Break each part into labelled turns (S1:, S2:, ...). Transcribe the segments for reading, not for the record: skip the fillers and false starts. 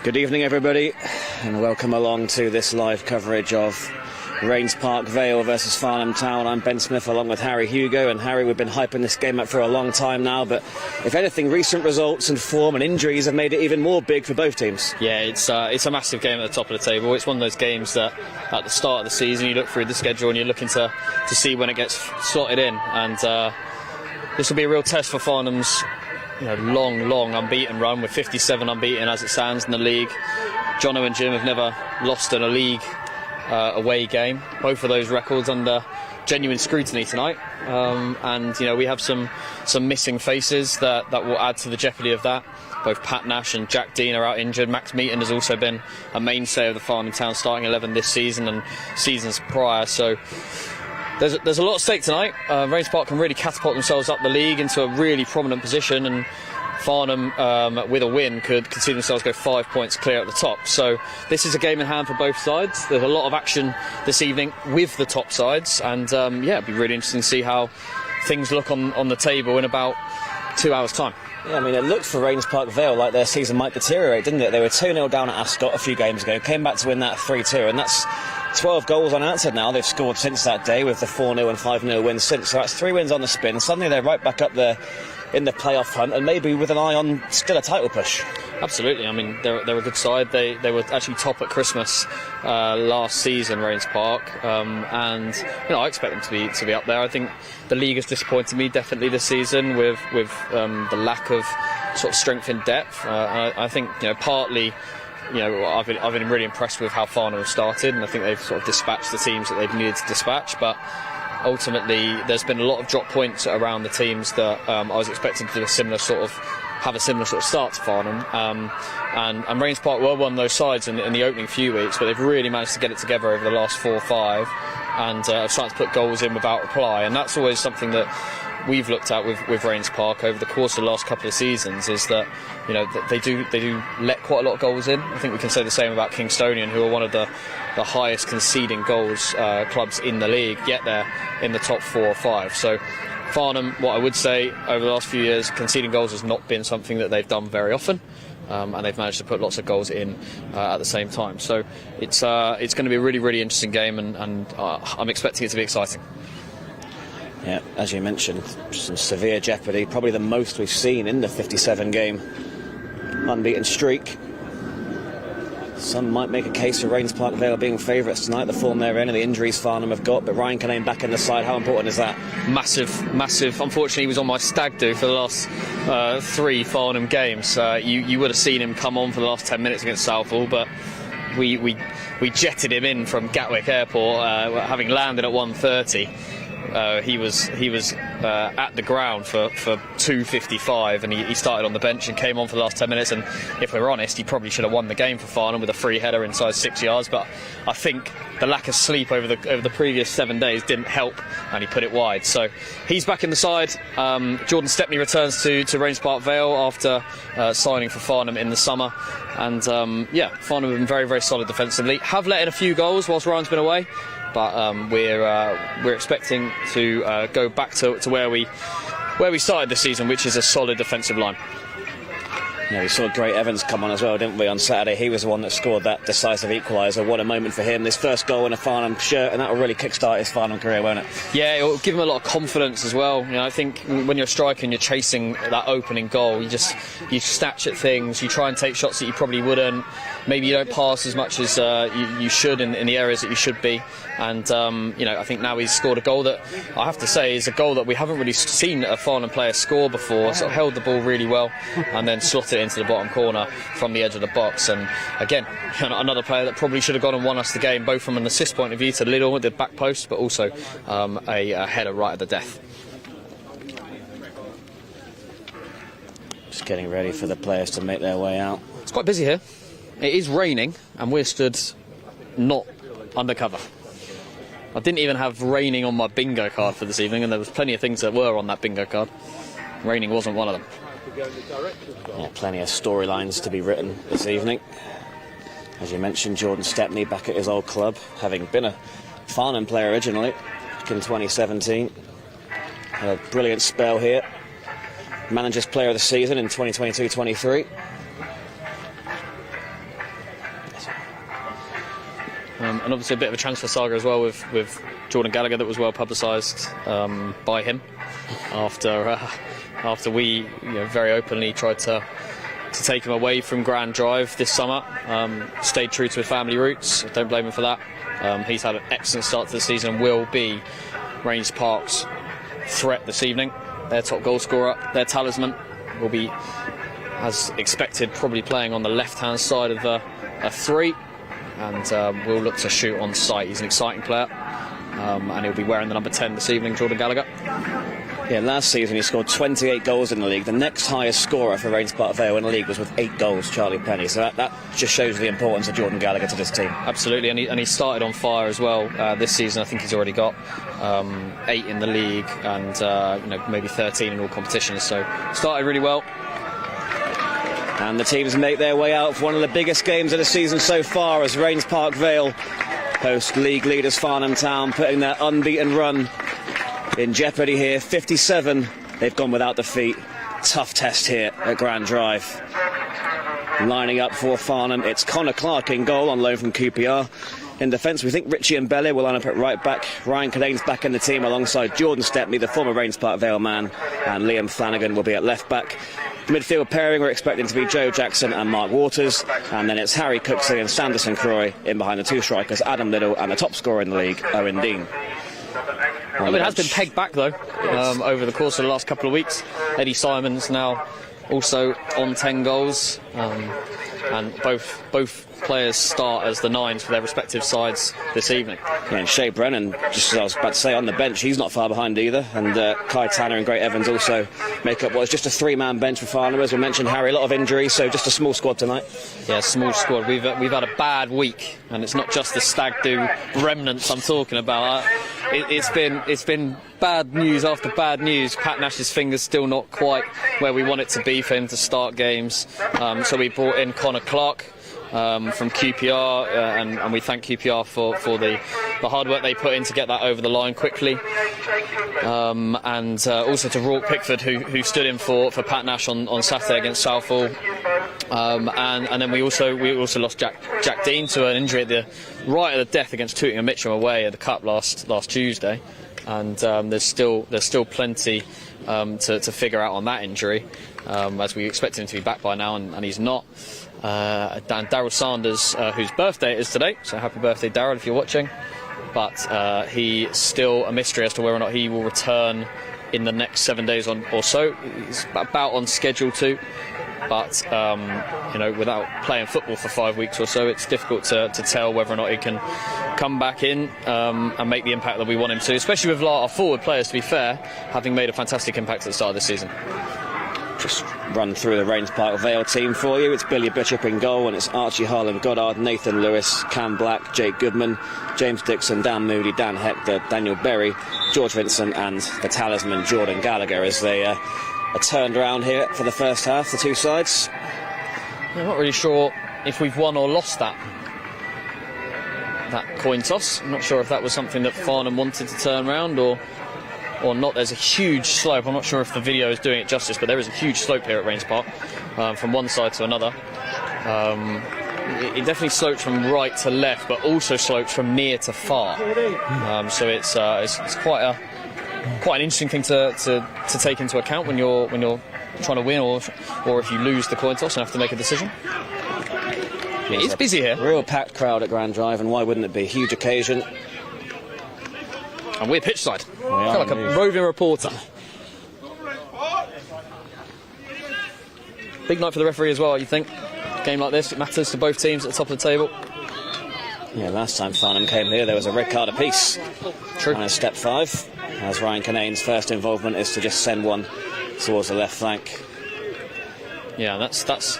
S1: Good evening, everybody, and welcome along to this live coverage of Raynes Park Vale versus Farnham Town. I'm Ben Smith along with Harry Hugo, and Harry, we've been hyping this game up for a long time now, but if anything, recent results and form and injuries have made it even more big for both teams.
S2: Yeah, it's a massive game at the top of the table. It's one of those games that at the start of the season you look through the schedule and you're looking to see when it gets slotted in, and this will be a real test for Farnham's long unbeaten run, with 57 unbeaten as it stands in the league. Jono and Jim have never lost in a league away game. Both of those records under genuine scrutiny tonight, and we have some missing faces that will add to the jeopardy of that. Both Pat Nash and Jack Dean are out injured. Max Meaton has also been a mainstay of the Farnham Town starting 11 this season and seasons prior, so there's a lot at stake tonight. Raynes Park can really catapult themselves up the league into a really prominent position, and Farnham, with a win, could see themselves go 5 points clear at the top. So this is a game in hand for both sides. There's a lot of action this evening with the top sides, and it'd be really interesting to see how things look on the table in about 2 hours' time.
S1: Yeah, I mean, it looked for Raynes Park Vale like their season might deteriorate, didn't it? They were 2-0 down at Ascot a few games ago, came back to win that 3-2, and that's 12 goals unanswered now they've scored since that day, with the 4-0 and 5-0 wins since. So that's 3 wins on the spin. Suddenly they're right back up there in the playoff hunt, and maybe with an eye on still a title push. Absolutely. I mean, they're a good side. They were actually top at Christmas last season, Raynes Park, and I expect them to be up there. I think the league has disappointed me definitely this season with the lack of sort of strength in depth. I think partly, I've been really impressed with how Farnham have started, and I think they've sort of dispatched the teams that they've needed to dispatch, but ultimately there's been a lot of drop points around the teams that I was expecting to have a similar sort of start to Farnham, and Raynes Park were one of those sides in the opening few weeks, but they've really managed to get it together over the last 4 or 5, and starting to put goals in without reply, and that's always something that we've looked at with Raynes Park over the course of the last couple of seasons, is that they do let quite a lot of goals in. I think we can say the same about Kingstonian, who are one of the highest conceding goals clubs in the league, yet they're in the top 4 or 5. So Farnham, what I would say, over the last few years, conceding goals has not been something that they've done very often, and they've managed to put lots of goals in at the same time. So it's going to be a really, really interesting game, and I'm expecting it to be exciting. Yeah, as you mentioned, some severe jeopardy, probably the most we've seen in the 57-game unbeaten streak. Some might make a case for Raynes Park Vale being favourites tonight, the form they're in and the injuries Farnham have got, but Ryan Canane back in the side, how important is that?
S2: Massive. Unfortunately, he was on my stag do for the last 3 Farnham games. You would have seen him come on for the last 10 minutes against Southall, but we jetted him in from Gatwick Airport, having landed at 1:30. He was at the ground for 2:55, and he started on the bench and came on for the last 10 minutes, and if we're honest, he probably should have won the game for Farnham with a free header inside 6 yards, but I think the lack of sleep over the previous 7 days didn't help, and he put it wide. So he's back in the side. Jordan Stepney returns to Raynes Park Vale after signing for Farnham in the summer, and Farnham have been very, very solid defensively, have let in a few goals whilst Ryan's been away, but we're expecting to go back to where we started this season, which is a solid defensive line.
S1: Yeah, we saw Gray Evans come on as well, didn't we, on Saturday? He was the one that scored that decisive equaliser. What a moment for him. This first goal in a Farnham shirt, and that will really kickstart his Farnham career, won't it? Yeah,
S2: it will give him a lot of confidence as well. I think when you're a striker and you're chasing that opening goal, you snatch at things, you try and take shots that you probably wouldn't. Maybe you don't pass as much as you should in the areas that you should be. And I think now he's scored a goal that I have to say is a goal that we haven't really seen a Farnham player score before. Sort of held the ball really well and then slotted it into the bottom corner from the edge of the box. And again, another player that probably should have gone and won us the game, both from an assist point of view to Liddell with the back post, but also a header right at the death.
S1: Just getting ready for the players to make their way out.
S2: It's quite busy here. It is raining, and we're stood not undercover. I didn't even have raining on my bingo card for this evening, and there was plenty of things that were on that bingo card. Raining wasn't one of them.
S1: Yeah, plenty of storylines to be written this evening. As you mentioned, Jordan Stepney back at his old club, having been a Farnham player originally in 2017. Had a brilliant spell here. Manager's player of the season in 2022-23.
S2: And obviously a bit of a transfer saga as well with Jordan Gallagher that was well publicised by him after we very openly tried to take him away from Grand Drive this summer. Stayed true to his family roots. Don't blame him for that. He's had an excellent start to the season and will be Raynes Park's threat this evening. Their top goal scorer, their talisman, will be, as expected, probably playing on the left-hand side of a 3, and will look to shoot on sight. He's an exciting player, and he'll be wearing the number 10 this evening, Jordan Gallagher.
S1: Yeah, last season he scored 28 goals in the league. The next highest scorer for Raynes Park Vale in the league was with 8 goals, Charlie Penny. So that just shows the importance of Jordan Gallagher to this team.
S2: Absolutely, and he started on fire as well this season. I think he's already got 8 in the league and maybe 13 in all competitions. So started really well.
S1: And the teams make their way out for one of the biggest games of the season so far as Raynes Park Vale host league leaders Farnham Town, putting their unbeaten run in jeopardy here. 57, they've gone without defeat. Tough test here at Grand Drive. Lining up for Farnham, it's Connor Clark in goal on loan from QPR. In defence, we think Richie and Belle will line up at right back. Ryan Cadane's back in the team alongside Jordan Stepney, the former Raynes Park Vale man, and Liam Flanagan will be at left back. Midfield pairing, we're expecting to be Joe Jackson and Mark Waters, and then it's Harry Cooksley and Sanderson Croy in behind the 2 strikers, Adam Little, and the top scorer in the league, Owen Dean.
S2: It has been pegged back though over the course of the last couple of weeks. Eddie Simons now also on 10 goals, and both players start as the 9s for their respective sides this evening.
S1: Yeah, and Shea Brennan, just as I was about to say, on the bench, he's not far behind either, and Kai Tanner and Great Evans also make up what is just a 3-man bench for Farnham. As we mentioned, Harry, a lot of injuries, so just a small squad tonight. Yeah,
S2: small squad. We've had a bad week, and it's not just the Stag Do remnants I'm talking about. It's been bad news after bad news. Pat Nash's finger's still not quite where we want it to be for him to start games, so we brought in Connor Clark from QPR, and we thank QPR for the hard work they put in to get that over the line quickly, and also to Rourke Pickford who stood in for Pat Nash on Saturday against Southall, and then we also lost Jack Dean to an injury right at the death against Tooting and Mitcham away at the Cup last Tuesday, and there's still plenty to figure out on that injury, as we expect him to be back by now, and he's not. Dan Daryl Sanders, whose birthday it is today, so happy birthday Daryl if you're watching, but he's still a mystery as to whether or not he will return in the next 7 days or so. He's about on schedule to, but without playing football for 5 weeks or so, it's difficult to tell whether or not he can come back in and make the impact that we want him to, especially with our forward players, to be fair, having made a fantastic impact at the start of this season.
S1: Just run through the Raynes Park Vale team for you. It's Billy Bishop in goal, and it's Archie Harlan Goddard, Nathan Lewis, Cam Black, Jake Goodman, James Dixon, Dan Moody, Dan Hector, Daniel Berry, George Vincent, and the talisman Jordan Gallagher as they are turned around here for the first half, the 2 sides.
S2: I'm not really sure if we've won or lost that coin toss. I'm not sure if that was something that Farnham wanted to turn around or not. There's a huge slope. I'm not sure if the video is doing it justice, but there is a huge slope here at Raynes Park, from one side to another. It definitely slopes from right to left, but also slopes from near to far. So it's quite an interesting thing to take into account when you're trying to win, or if you lose the coin toss and have to make a decision. It's busy here.
S1: Real packed crowd at Grand Drive, and why wouldn't it be? Huge occasion.
S2: And we're pitchside. I feel like a roving reporter. Big night for the referee as well, you think? A game like this, it matters to both teams at the top of the table.
S1: Yeah, last time Farnham came here, there was a red card apiece.
S2: True.
S1: And a step 5, as Ryan Canane's first involvement is to just send one towards the left flank.
S2: Yeah, that's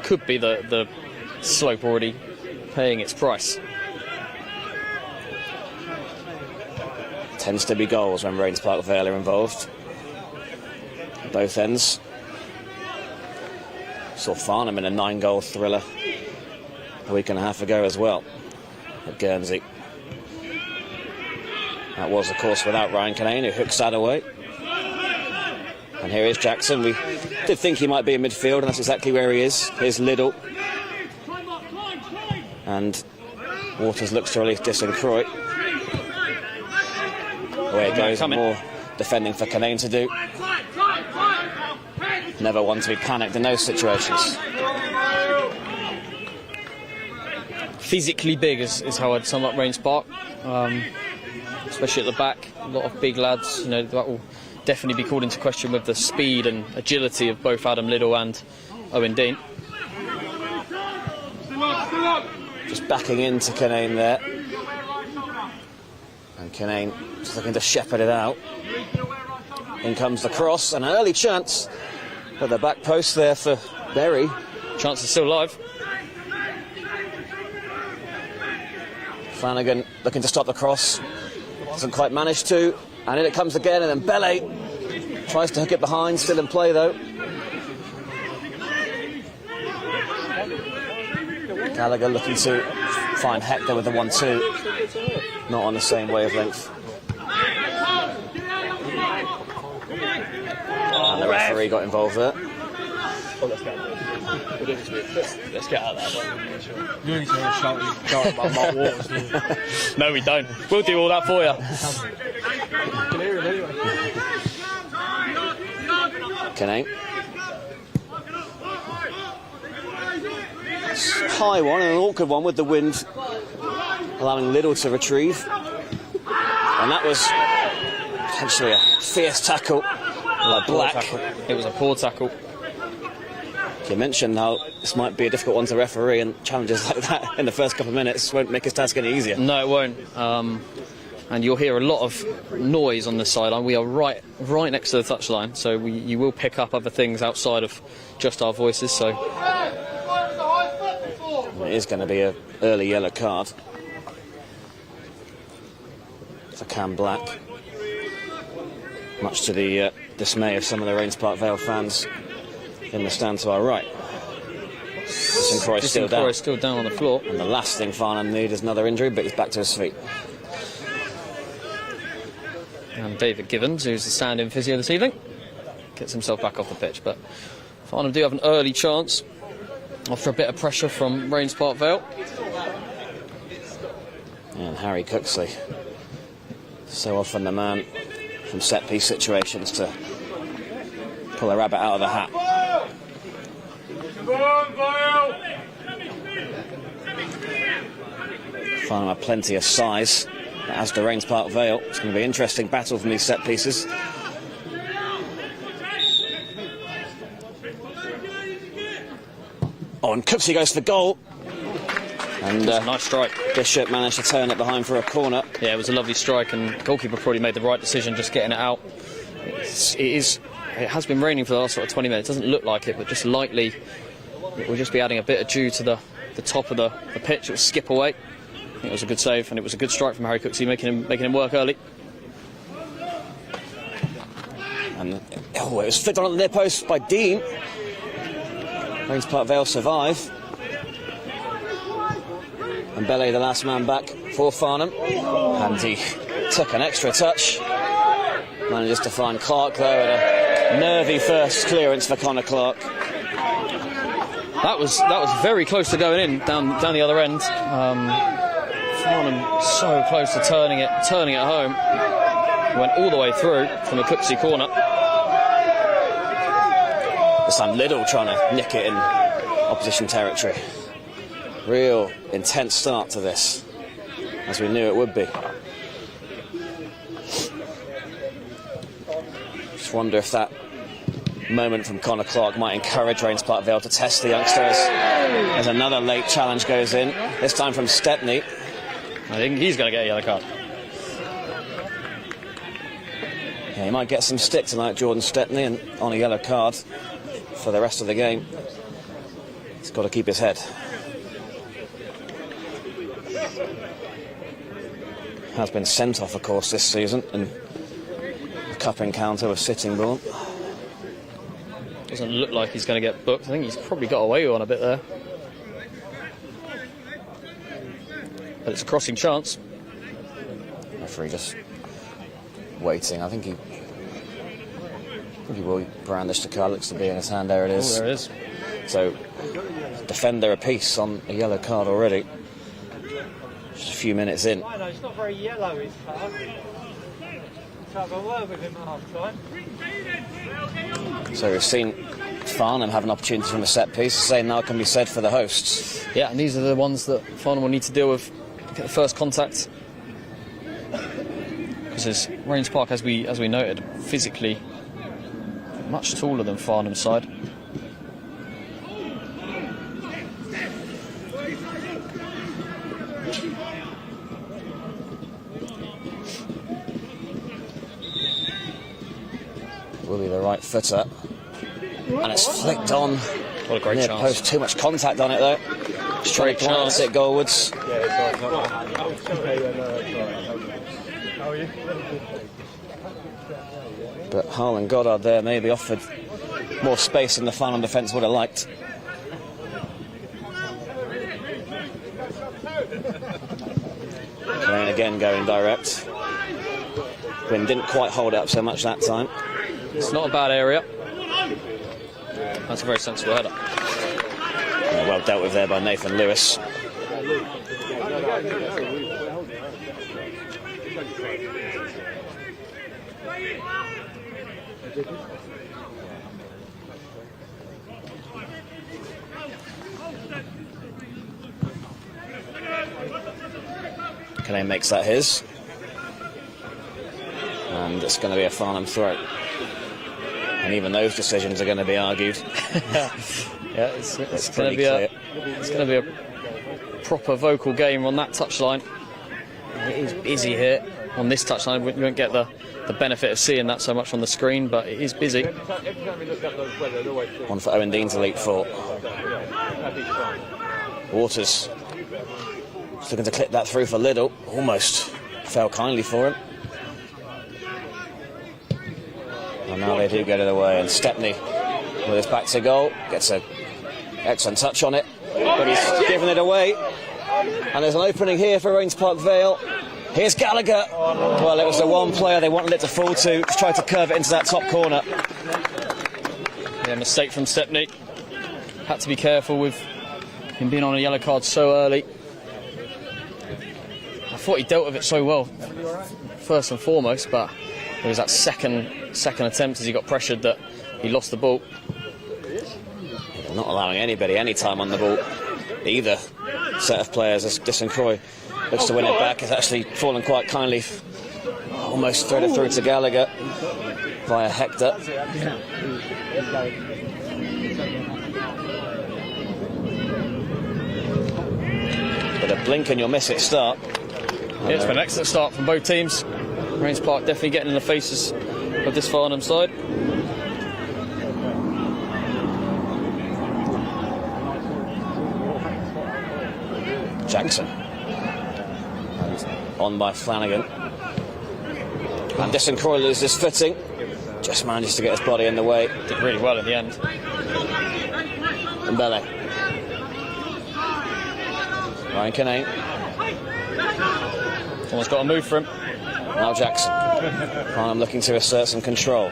S2: could be the slope already paying its price.
S1: Tends to be goals when Raynes Park Vale are involved. Both ends. Saw Farnham in a 9-goal thriller a week and a half ago as well at Guernsey. That was, of course, without Ryan Canane, who hooks that away. And here is Jackson. We did think he might be in midfield, and that's exactly where he is. Here's Liddell. And Waters looks to release Disencroy. Away it goes, more defending for Canane to do. Never one to be panicked in those situations.
S2: Physically big is how I'd sum up Raynes Park, especially at the back. A lot of big lads. You know, that will definitely be called into question with the speed and agility of both Adam Liddell and Owen Dean.
S1: Just backing into Canane there. And Canane just looking to shepherd it out. In comes the cross, and an early chance at the back post there for Berry.
S2: Chance is still live.
S1: Flanagan looking to stop the cross. Doesn't quite manage to. And in it comes again, and then Vale tries to hook it behind. Still in play, though. Gallagher looking to find Hector with the 1-2. Not on the same wavelength. And the referee got involved there.
S2: Let's get out of that.
S3: You need to shout about Mark Waters, do you?
S2: No, we don't. We'll do all that for you.
S1: Canane. High one and an awkward one with the wind allowing Liddell to retrieve. And that was potentially a fierce tackle by Black.
S2: It was a poor tackle.
S1: You mentioned how this might be a difficult one to referee, and challenges like that in the first couple of minutes won't make his task any easier.
S2: No, it won't. And you'll hear a lot of noise on the sideline. We are right next to the touchline, so you will pick up other things outside of just our voices. So
S1: it is going to be an early yellow card for Cam Black, much to the dismay of some of the Raynes Park Vale fans in the stand to our right. Disencroy
S2: still down on the floor.
S1: And the last thing Farnham need is another injury, but he's back to his feet.
S2: And David Givens, who's the stand-in physio this evening, gets himself back off the pitch. But Farnham do have an early chance after a bit of pressure from Raynes Park Vale.
S1: And Harry Cooksley, so often the man from set-piece situations to pull a rabbit out of the hat. Farnham have plenty of size, as do Raynes Park Vale. It's going to be an interesting battle from these set pieces. Oh, and Cooksey goes for the goal. And
S2: nice strike.
S1: Bishop managed to turn it behind for a corner.
S2: Yeah, it was a lovely strike, and the goalkeeper probably made the right decision just getting it out. It has been raining for the last sort of 20 minutes. It doesn't look like it, but just lightly, it will just be adding a bit of dew to the top of the pitch. It will skip away. I think it was a good save, and it was a good strike from Harry Cooksley, making him work early.
S1: And it was flicked on the near post by Dean. Raynes Park Vale survive. And Bele, the last man back for Farnham. And he took an extra touch. Manages to find Clark, though, at a nervy first clearance for Connor Clark.
S2: That was very close to going in down the other end. Farnham so close to turning it home. Went all the way through from a Cooksey corner.
S1: This time Liddell trying to nick it in opposition territory. Real intense start to this, as we knew it would be. Just wonder if that moment from Connor Clark might encourage Raynes Park Vale to test the youngsters. As another late challenge goes in, this time from Stepney.
S2: I think he's going to get a yellow card.
S1: Yeah, he might get some stick tonight, Jordan Stepney, and on a yellow card for the rest of the game. He's got to keep his head. Has been sent off, of course, this season in a cup encounter with Sittingbourne.
S2: Doesn't look like he's going to get booked. I think he's probably got away on a bit there. But it's a crossing chance.
S1: Referee just waiting. I think he will brandish the card. Looks to be in his hand. There it is.
S2: Oh, there it is.
S1: So, defender apiece on a yellow card already. Just a few minutes in.
S3: I know, it's not very yellow, his colour. So I've got a word with him at half time.
S1: So we've seen Farnham have an opportunity from a set piece. The same now can be said for the hosts.
S2: Yeah, and these are the ones that Farnham will need to deal with. Get the first contact. Because Raynes Park, as we noted, physically much taller than Farnham's side.
S1: Will be the right footer. And it's flicked on.
S2: What a great
S1: Near
S2: chance.
S1: post, too much contact on it though. Straight chance it goalwards. But Harlan Goddard there maybe offered more space than the Farnham defence would have liked. Kane again going direct. Gwyn didn't quite hold up so much that time.
S2: It's not a bad area. That's a very sensible header.
S1: Yeah, well dealt with there by Nathan Lewis. Kane makes that his. And it's going to be a Farnham throw. And even those decisions are going to be argued.
S2: Yeah, it's going to be a proper vocal game on that touchline. It is busy here on this touchline. You won't get the benefit of seeing that so much on the screen, but it is busy.
S1: One for Owen Dean to leap for. Waters looking to clip that through for Liddell. Almost fell kindly for him. And now they do get it away, and Stepney with his back to goal gets an excellent touch on it, but he's given it away. And there's an opening here for Raynes Park Vale. Here's Gallagher. Well, it was the one player they wanted it to fall to. Just tried to curve it into that top corner.
S2: Yeah, mistake from Stepney. Had to be careful with him being on a yellow card so early. I thought he dealt with it so well, first and foremost, but it was that second attempt as he got pressured that he lost the ball.
S1: Not allowing anybody any time on the ball. Either set of players as Disancroy looks to win it back. It's actually fallen quite kindly. Almost threaded through to Gallagher via Hector. But a blink and you'll miss it start.
S2: Yeah, it's been an excellent start from both teams. Raynes Park definitely getting in the faces of this Farnham side.
S1: Jackson. And on by Flanagan. And Disancroy loses footing. Just manages to get his body in the way.
S2: Did really well in the end.
S1: And Bele. Ryan Kinane.
S2: Someone's got a move for him.
S1: Now Jackson. Farnham looking to assert some control.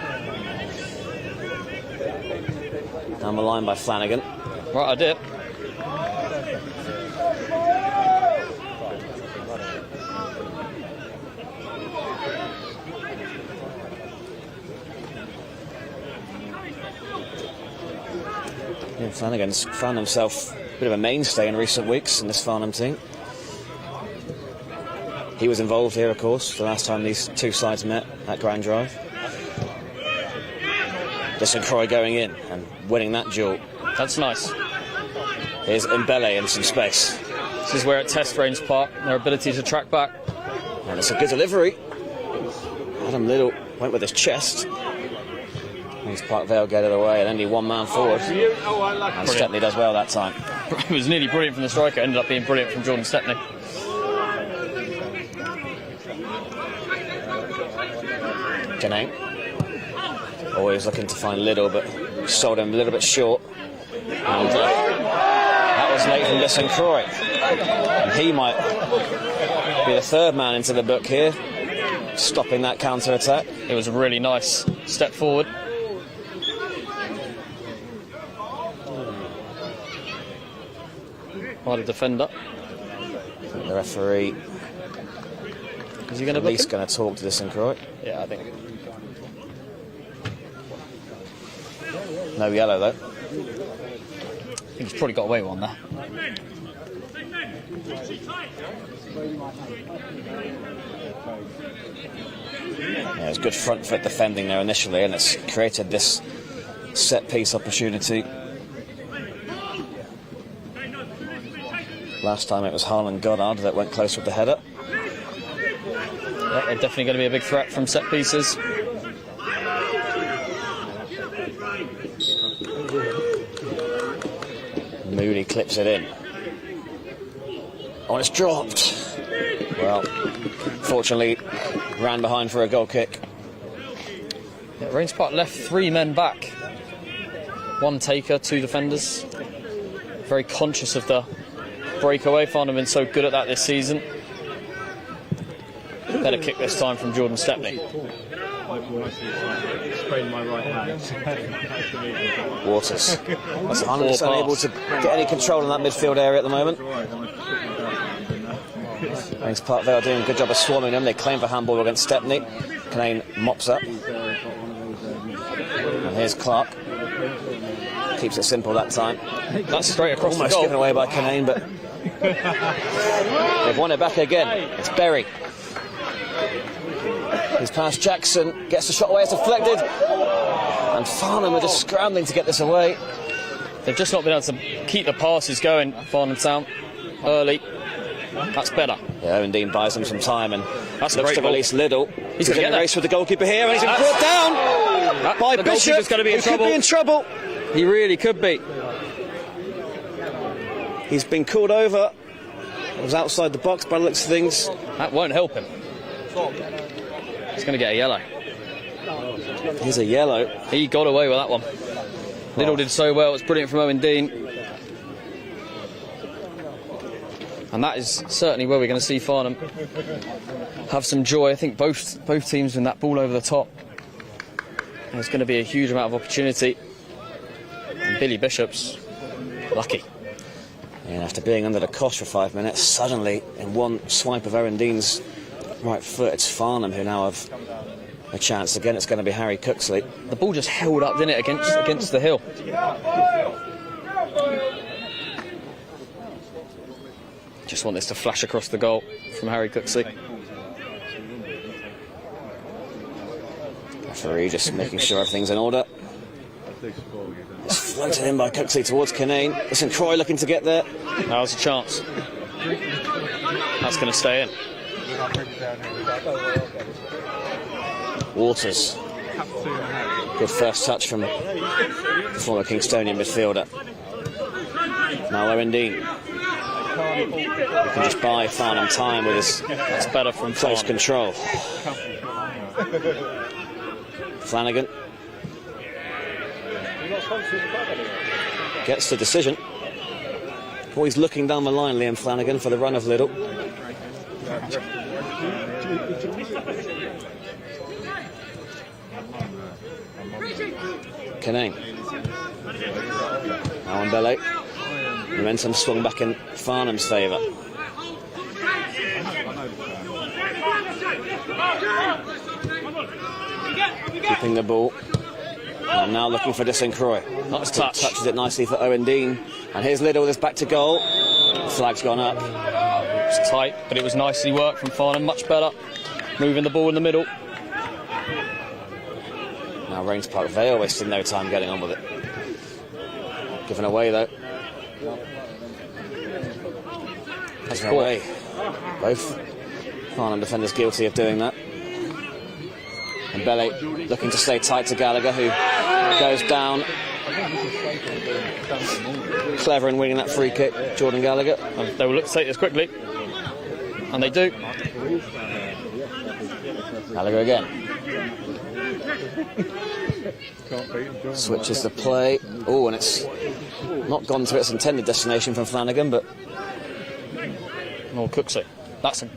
S1: Down the line by Flanagan.
S2: Right, I did.
S1: Yeah, Flanagan's found himself a bit of a mainstay in recent weeks in this Farnham team. He was involved here, of course, the last time these two sides met at Grand Drive. Disancroy going in and winning that duel.
S2: That's nice.
S1: Here's Mbele in some space.
S2: This is where it tests Raynes Park, their ability to track back.
S1: And it's a good delivery. Adam Liddell went with his chest. Raynes Park Vale get it away and only one man forward. And Stepney does well that time.
S2: It was nearly brilliant from the striker, ended up being brilliant from Jordan Stepney.
S1: Janane. Always looking to find Liddell, but sold him a little bit short. And that was late from Disancroy. And he might be the third man into the book here, stopping that counter-attack.
S2: It was a really nice step forward. By the defender.
S1: The referee
S2: Is he going to
S1: at least going to talk to the St Croix.
S2: Yeah, I think.
S1: No yellow though.
S2: I think he's probably got away with one there.
S1: Yeah, it's good front foot defending there initially, and it's created this set piece opportunity. Last time it was Harlan Goddard that went close with the header.
S2: Yeah, they're definitely going to be a big threat from set pieces.
S1: Moody clips it in. Oh, it's dropped. Well, fortunately, ran behind for a goal kick.
S2: Yeah, Raynes Park left 3 men back. 1 taker, 2 defenders. Very conscious of the breakaway. Farnham have been so good at that this season. Better kick this time from Jordan Stepney.
S3: Sprained my right hand.
S1: Waters. That's 100% unable to get any control in that midfield area at the moment. Raynes Park Vale doing a good job of swarming them. They claim for handball against Stepney. Canane mops up. And here's Clark. Keeps it simple that time.
S2: That's straight across
S1: Almost
S2: the goal.
S1: given away by Canane, but they've won it back again. It's Berry. He's past Jackson, gets the shot away, it's deflected. And Farnham are just scrambling to get this away.
S2: They've just not been able to keep the passes going, Farnham Town, early. That's better.
S1: Yeah, Owen Dean buys them some time and
S2: That's a
S1: looks
S2: great
S1: to
S2: ball.
S1: release Liddell.
S2: He's
S1: in
S2: going to get
S1: the
S2: that.
S1: race with the goalkeeper here, and he's been brought down by
S2: the
S1: Bishop.
S2: goalkeeper's going to be in
S1: who
S2: trouble.
S1: Could be in trouble.
S2: He really could be.
S1: He's been called over. It was outside the box by the looks of things.
S2: That won't help him. He's going to get a yellow.
S1: Here's a yellow.
S2: He got away with that one. Liddell did so well. It's brilliant from Owen Dean. And that is certainly where we're going to see Farnham have some joy. I think both teams with that ball over the top. There's going to be a huge amount of opportunity. And Billy Bishop's lucky.
S1: And after being under the cosh for 5 minutes, suddenly, in one swipe of Owen Dean's right foot, it's Farnham who now have a chance. Again, it's going to be Harry Cooksley.
S2: The ball just held up, didn't it, against the hill. Just want this to flash across the goal from Harry Cooksley.
S1: Referee just making sure everything's in order. It's floated in by Cooksley towards Canane. St Croix looking to get there.
S2: Now's a chance. That's going to stay in.
S1: Waters. Good first touch from the former Kingstonian midfielder. Now Owen Dean. Can just buy Farnham time with his
S2: That's better from
S1: close
S2: Farnham.
S1: control. Flanagan gets the decision. Always looking down the line, Liam Flanagan, for the run of Liddell. Canane. Now on Bele. Momentum swung back in Farnham's favour. Keeping the ball. And now looking for St Croix.
S2: Nice touch.
S1: Touches it nicely for Owen Dean. And here's Liddell with his back to goal. Flag's gone up.
S2: It's tight, but it was nicely worked from Farnham. Much better. Moving the ball in the middle.
S1: Now Raynes Park Vale wasting no time getting on with it. Given away though. Given away. Both Farnham defenders guilty of doing that. And Bele looking to stay tight to Gallagher, who goes down. Clever in winning that free kick, Jordan Gallagher.
S2: And they will look to take this quickly. And they do.
S1: Gallagher again. Switches the play. Oh, and it's not gone to its intended destination from Flanagan, but
S2: More Cooksley. That's him.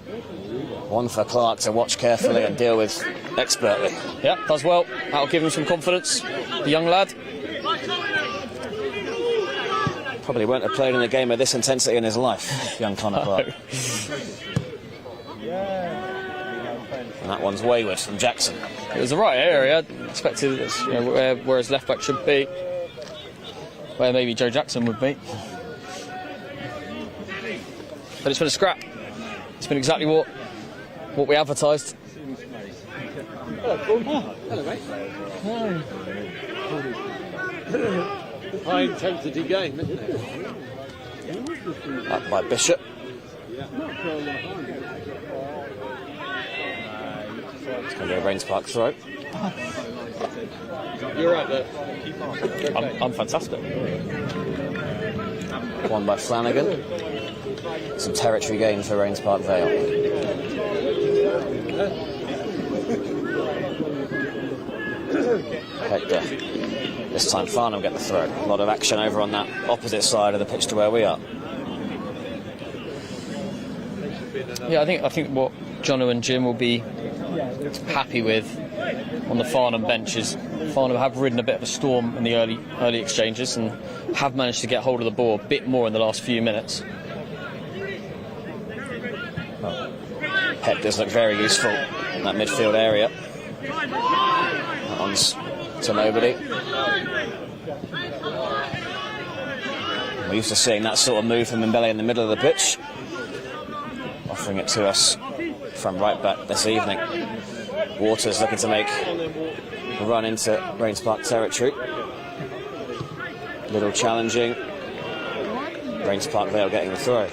S1: one for Clark to watch carefully and deal with expertly.
S2: Yeah, does well. That'll give him some confidence. The young lad.
S1: Probably won't have played in a game of this intensity in his life, young Connor Clark. And that one's wayward from Jackson.
S2: It was the right area. I expected where his left back should be, where maybe Joe Jackson would be. But it's been a scrap. It's been exactly what we advertised.
S3: Hello, mate. High intensity game, isn't it?
S1: Up by Bishop. It's going to be a Raynes Park throw.
S3: You're right there.
S2: I'm fantastic.
S1: One by Flanagan. Some territory gain for Raynes Park Vale. Hector. This time Farnham get the throw. A lot of action over on that opposite side of the pitch to where we are.
S2: Yeah, I think what Jono and Jim will be happy with on the Farnham bench is Farnham have ridden a bit of a storm in the early exchanges and have managed to get hold of the ball a bit more in the last few minutes.
S1: Hector's look very useful in that midfield area. That one's to nobody. We're used to seeing that sort of move from Mbele in the middle of the pitch. Offering it to us from right back this evening. Waters looking to make a run into Raynes Park territory. Little challenging. Raynes Park Vale getting the throw.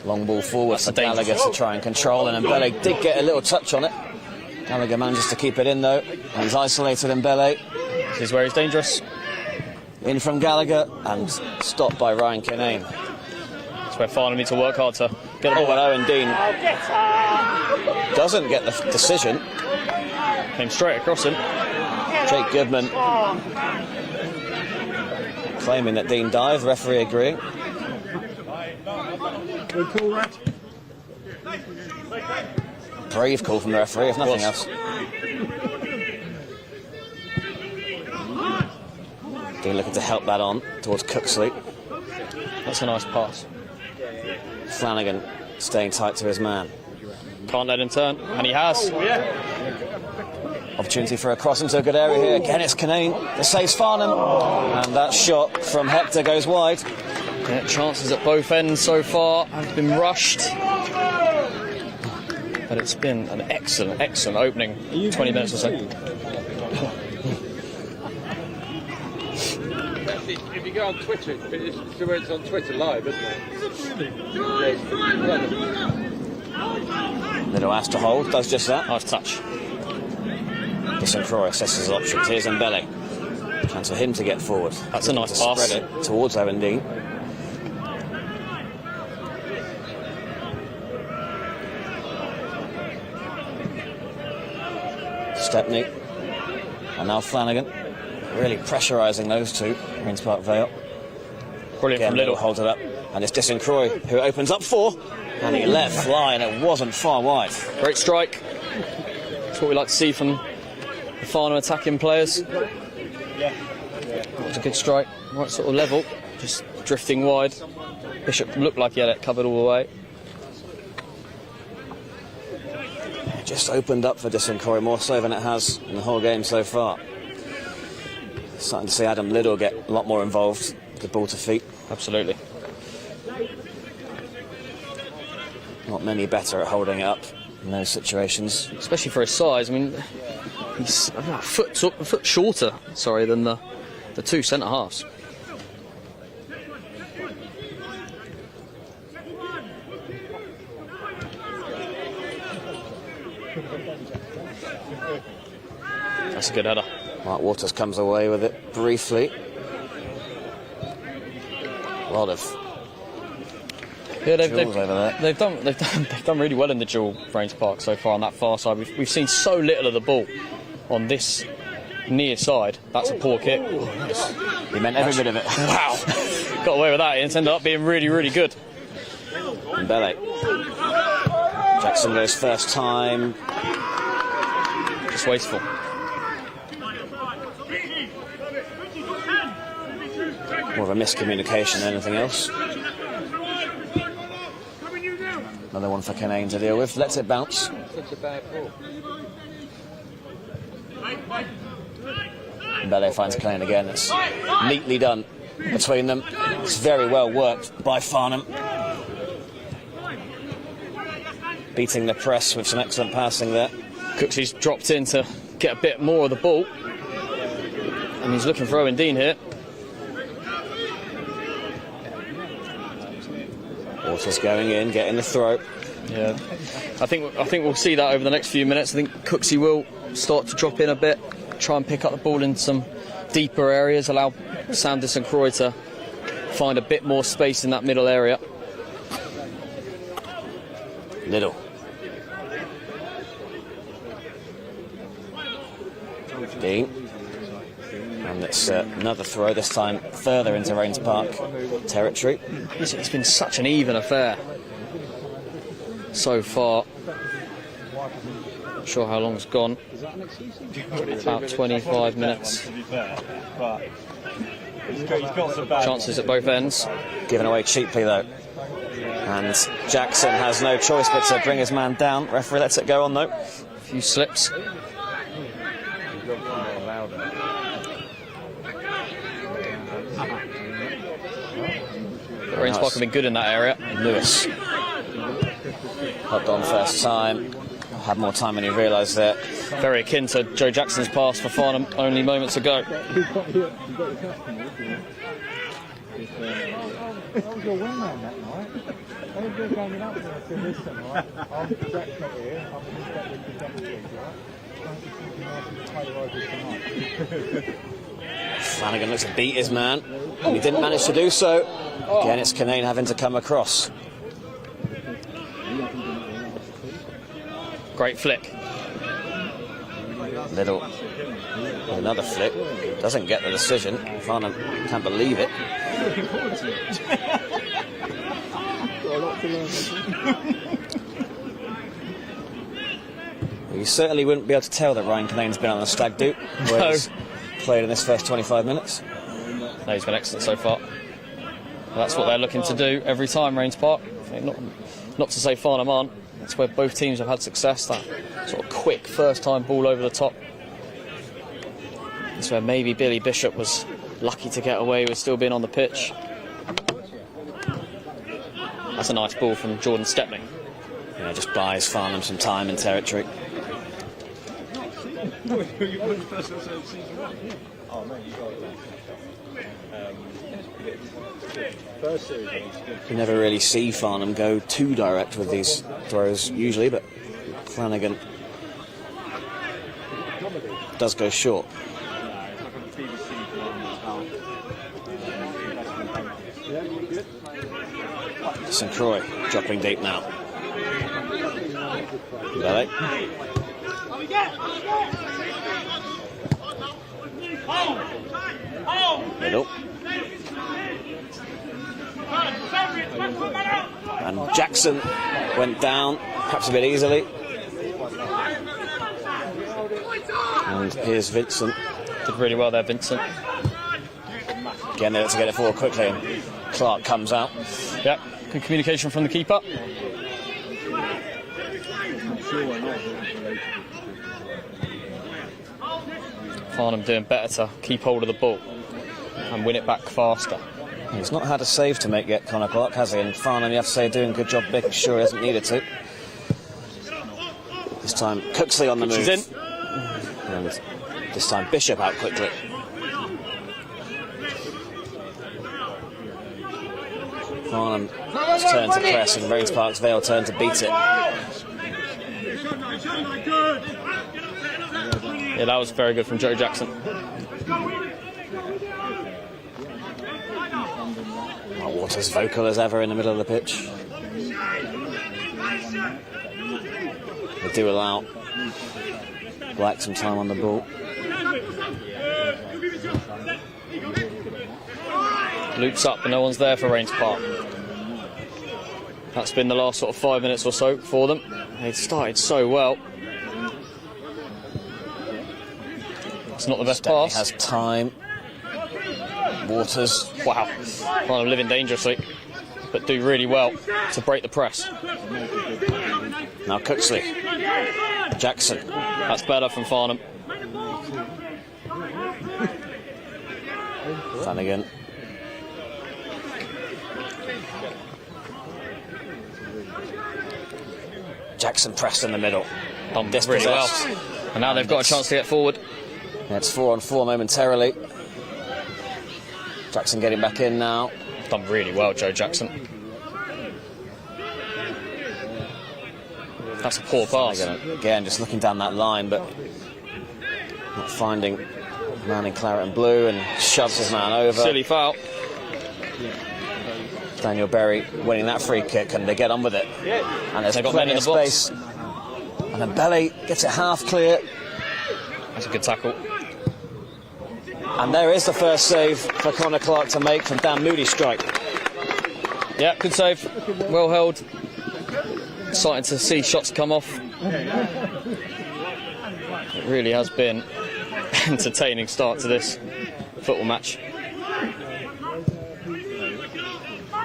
S1: Long ball forward for Gallagher to try and control, and Mbele did get a little touch on it. Gallagher manages to keep it in though, and he's isolated Mbele.
S2: This is where he's dangerous.
S1: In from Gallagher, and stopped by Ryan Kinane.
S2: That's where Farnham need to work hard to get the ball.
S1: But Owen Dean doesn't get the decision.
S2: Came straight across him.
S1: Jake Goodman claiming that Dean dived, referee agreeing. Brave call from the referee, if nothing else. Dean looking to help that on towards Cooksley.
S2: That's a nice pass.
S1: Flanagan staying tight to his man.
S2: Can't let him turn, and he has.
S1: Opportunity for a cross into a good area here. Again, it's Kinane that saves Farnham. And that shot from Hector goes wide.
S2: Yeah, chances at both ends so far have been rushed. But it's been an excellent opening 20 minutes or so.
S3: If you go on Twitter, it's on Twitter live, isn't it?
S1: Little ass to hold, does just that.
S2: Nice touch.
S1: St. Croix assesses his options. Here's Mbele. Chance for him to get forward.
S2: That's a nice pass.
S1: Spread it towards Owen Dean. Stepney. And now Flanagan. Really pressurising those two. Raynes Park Vale.
S2: Brilliant
S1: Again,
S2: from Little.
S1: Holds it up. And it's St. Croix who opens up for. And he let fly, and it wasn't far wide.
S2: Great strike. That's what we like to see from the Farnham attacking players. That was a good strike. Right sort of level. Just drifting wide. Bishop looked like he had it covered all the way.
S1: Just opened up for St. Croix more so than it has in the whole game so far. Starting to see Adam Liddell get a lot more involved with the ball to feet.
S2: Absolutely.
S1: Not many better at holding it up in those situations.
S2: Especially for his size. I mean, he's a foot shorter, than the two centre halves. That's a good header.
S1: Mark Waters comes away with it briefly. A lot of duels over there.
S2: They've done really well in the duel, Raynes Park, so far on that far side. We've seen so little of the ball on this near side. That's a poor kick.
S1: He meant every bit of it.
S2: Wow. Got away with that. It ended up being really, really good.
S1: Mbele. Jackson goes first time.
S2: it's wasteful.
S1: More of a miscommunication than anything else. Another one for Kinane to deal with. Lets it bounce.
S3: Such a bad ball.
S1: Vale finds Kinane again. It's neatly done between them. It's very well worked by Farnham. Beating the press with some excellent passing there.
S2: Cooksy's dropped in to get a bit more of the ball. And he's looking for Owen Dean here.
S1: Waters going in, getting the throw.
S2: Yeah, I think we'll see that over the next few minutes. I think Cooksey will start to drop in a bit, try and pick up the ball in some deeper areas, allow Sanders and Croy to find a bit more space in that middle area.
S1: Little. Dean. And it's another throw, this time further into Raynes Park territory.
S2: It's been such an even affair so far. Not sure how long it's gone. About 25 minutes. Chances at both ends.
S1: Given away cheaply though. And Jackson has no choice but to bring his man down. Referee lets it go on though.
S2: A few slips. Raynes Park have been good in that area.
S1: Lewis hopped on first time. Had more time than he realised there.
S2: Very akin to Joe Jackson's pass for Farnham only moments ago.
S1: Flanagan looks to beat his man. He didn't manage to do so. Again, it's Kinane having to come across.
S2: Great flick.
S1: Little. Another flick. Doesn't get the decision. Farnham can't believe it. You certainly wouldn't be able to tell that Ryan Kinane's been on a stag do where he's played in this first 25 minutes.
S2: No, he's been excellent so far. That's what they're looking to do every time, Raynes Park. Not to say Farnham aren't. That's where both teams have had success, that sort of quick first-time ball over the top. That's where maybe Billy Bishop was lucky to get away with still being on the pitch. That's a nice ball from Jordan Stepney.
S1: Yeah, just buys Farnham some time and territory. You never really see Farnham go too direct with these throws usually, but Flanagan does go short. St. Croix dropping deep now. Vale. Middle. And Jackson went down, perhaps a bit easily. And here's Vincent.
S2: Did really well there, Vincent.
S1: Again, there to get it forward quickly, and Clark comes out.
S2: Yeah, good communication from the keeper. Farnham doing better to keep hold of the ball and win it back faster.
S1: He's not had a save to make yet, Connor Clark, has he? And Farnham, you have to say, doing a good job making sure he hasn't needed to. This time, Cooksley on the move.
S2: She's in.
S1: And this time, Bishop out quickly. Farnham has turned to press, and Raynes Park's Vale turned to beat it.
S2: Yeah, that was very good from Joe Jackson.
S1: Waters vocal as ever in the middle of the pitch. They do allow Black some time on the ball.
S2: Loops up, but no one's there for Raynes Park. That's been the last sort of 5 minutes or so for them. They started so well. It's not the best
S1: Stepney
S2: pass.
S1: has time. Waters.
S2: Wow. Farnham living dangerously, but do really well to break the press.
S1: Now Cooksley. Jackson.
S2: That's better from Farnham.
S1: Flanagan. Jackson pressed in the middle.
S2: Done really well. And now they've got a chance to get forward.
S1: Yeah, it's 4-on-4 momentarily. Jackson getting back in now.
S2: Done really well, Joe Jackson. That's a poor pass.
S1: Again, just looking down that line, but not finding the man in claret and blue, and shoves his man over.
S2: Silly foul.
S1: Daniel Berry winning that free kick, and they get on with it. And there's plenty of space. And then Belly gets it half clear.
S2: That's a good tackle.
S1: And there is the first save for Connor Clark to make from Dan Moody's strike.
S2: Yeah, good save. Well held. Exciting to see shots come off. It really has been an entertaining start to this football match.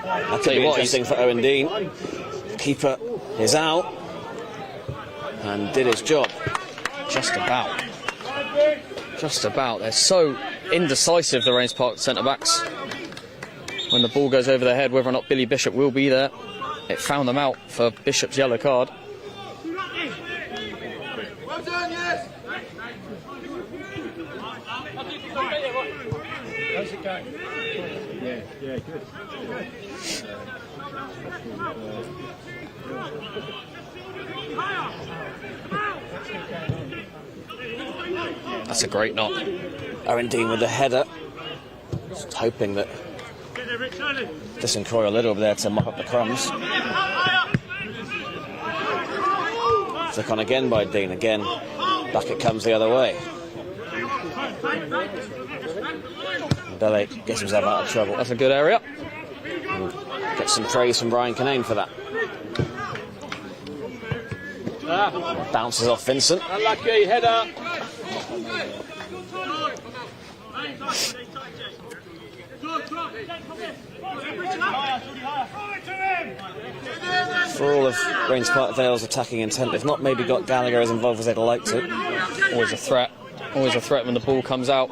S1: That could be interesting for Owen Dean. The keeper is out and did his job.
S2: Just about. Just about. They're so indecisive, the Raynes Park centre-backs. When the ball goes over their head, whether or not Billy Bishop will be there. It found them out for Bishop's yellow card.
S4: Well done, yes.
S3: How's it going? Yeah, good.
S2: That's a great knock.
S1: Owen Dean with the header. Just hoping that Disencroy a little there to mop up the crumbs. Flick on again by Dean. Again, back it comes the other way. Belly gets himself out of trouble.
S2: That's a good area.
S1: Get some praise from Brian Kinane for that. Bounces off Vincent.
S3: Unlucky header.
S1: For all of Raynes Park Vale's attacking intent, they've not maybe got Gallagher as involved as they'd like to.
S2: Always a threat. Always a threat when the ball comes out.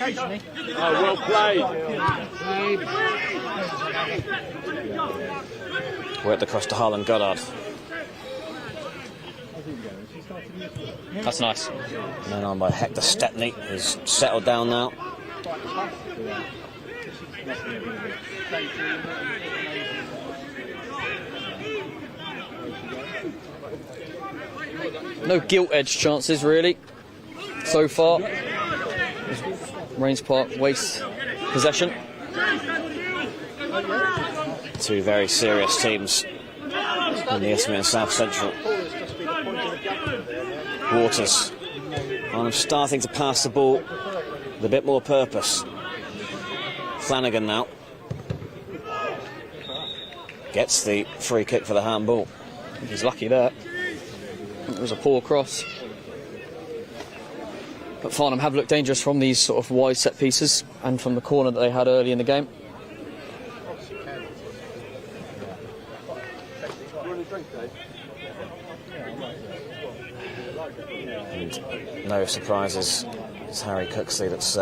S3: Oh, well played.
S1: Worked across to Harlan Goddard.
S2: That's nice.
S1: And then on by Hector Stepney, who's settled down now.
S2: No gilt-edged chances, really, so far. Raynes Park wastes possession.
S1: Two very serious teams in the Isthmian South Central. Waters. I'm starting to pass the ball with a bit more purpose. Flanagan now gets the free kick for the handball.
S2: He's lucky there. It was a poor cross. But Farnham have looked dangerous from these sort of wide set pieces and from the corner that they had early in the game.
S1: And no surprises, it's Harry Cooksley that's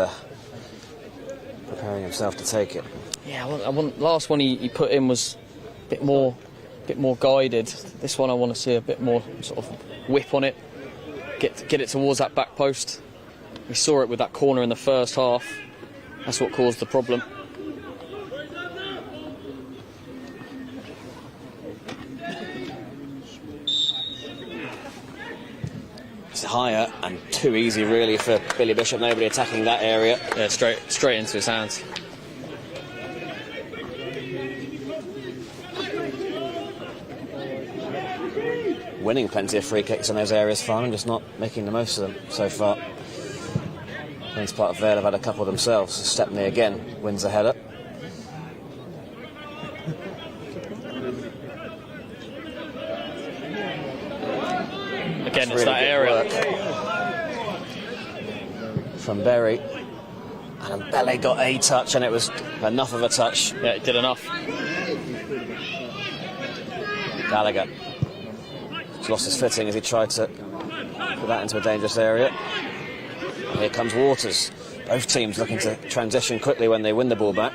S1: preparing himself to take it.
S2: Yeah, last one he put in was a bit more guided. This one I want to see a bit more sort of whip on it, get it towards that back post. We saw it with that corner in the first half. That's what caused the problem.
S1: It's higher and too easy really for Billy Bishop. Nobody attacking that area.
S2: Yeah, straight into his hands.
S1: Winning plenty of free kicks in those areas, Farnham, just not making the most of them so far. Raynes Park Vale have had a couple themselves. Stepney again wins the header.
S2: Again, it's
S1: really
S2: that area.
S1: Work. from Berry. And Vale got a touch, and it was enough of a touch.
S2: Yeah, it did enough.
S1: Gallagher just lost his footing as he tried to put that into a dangerous area. And here comes Waters. Both teams looking to transition quickly when they win the ball back.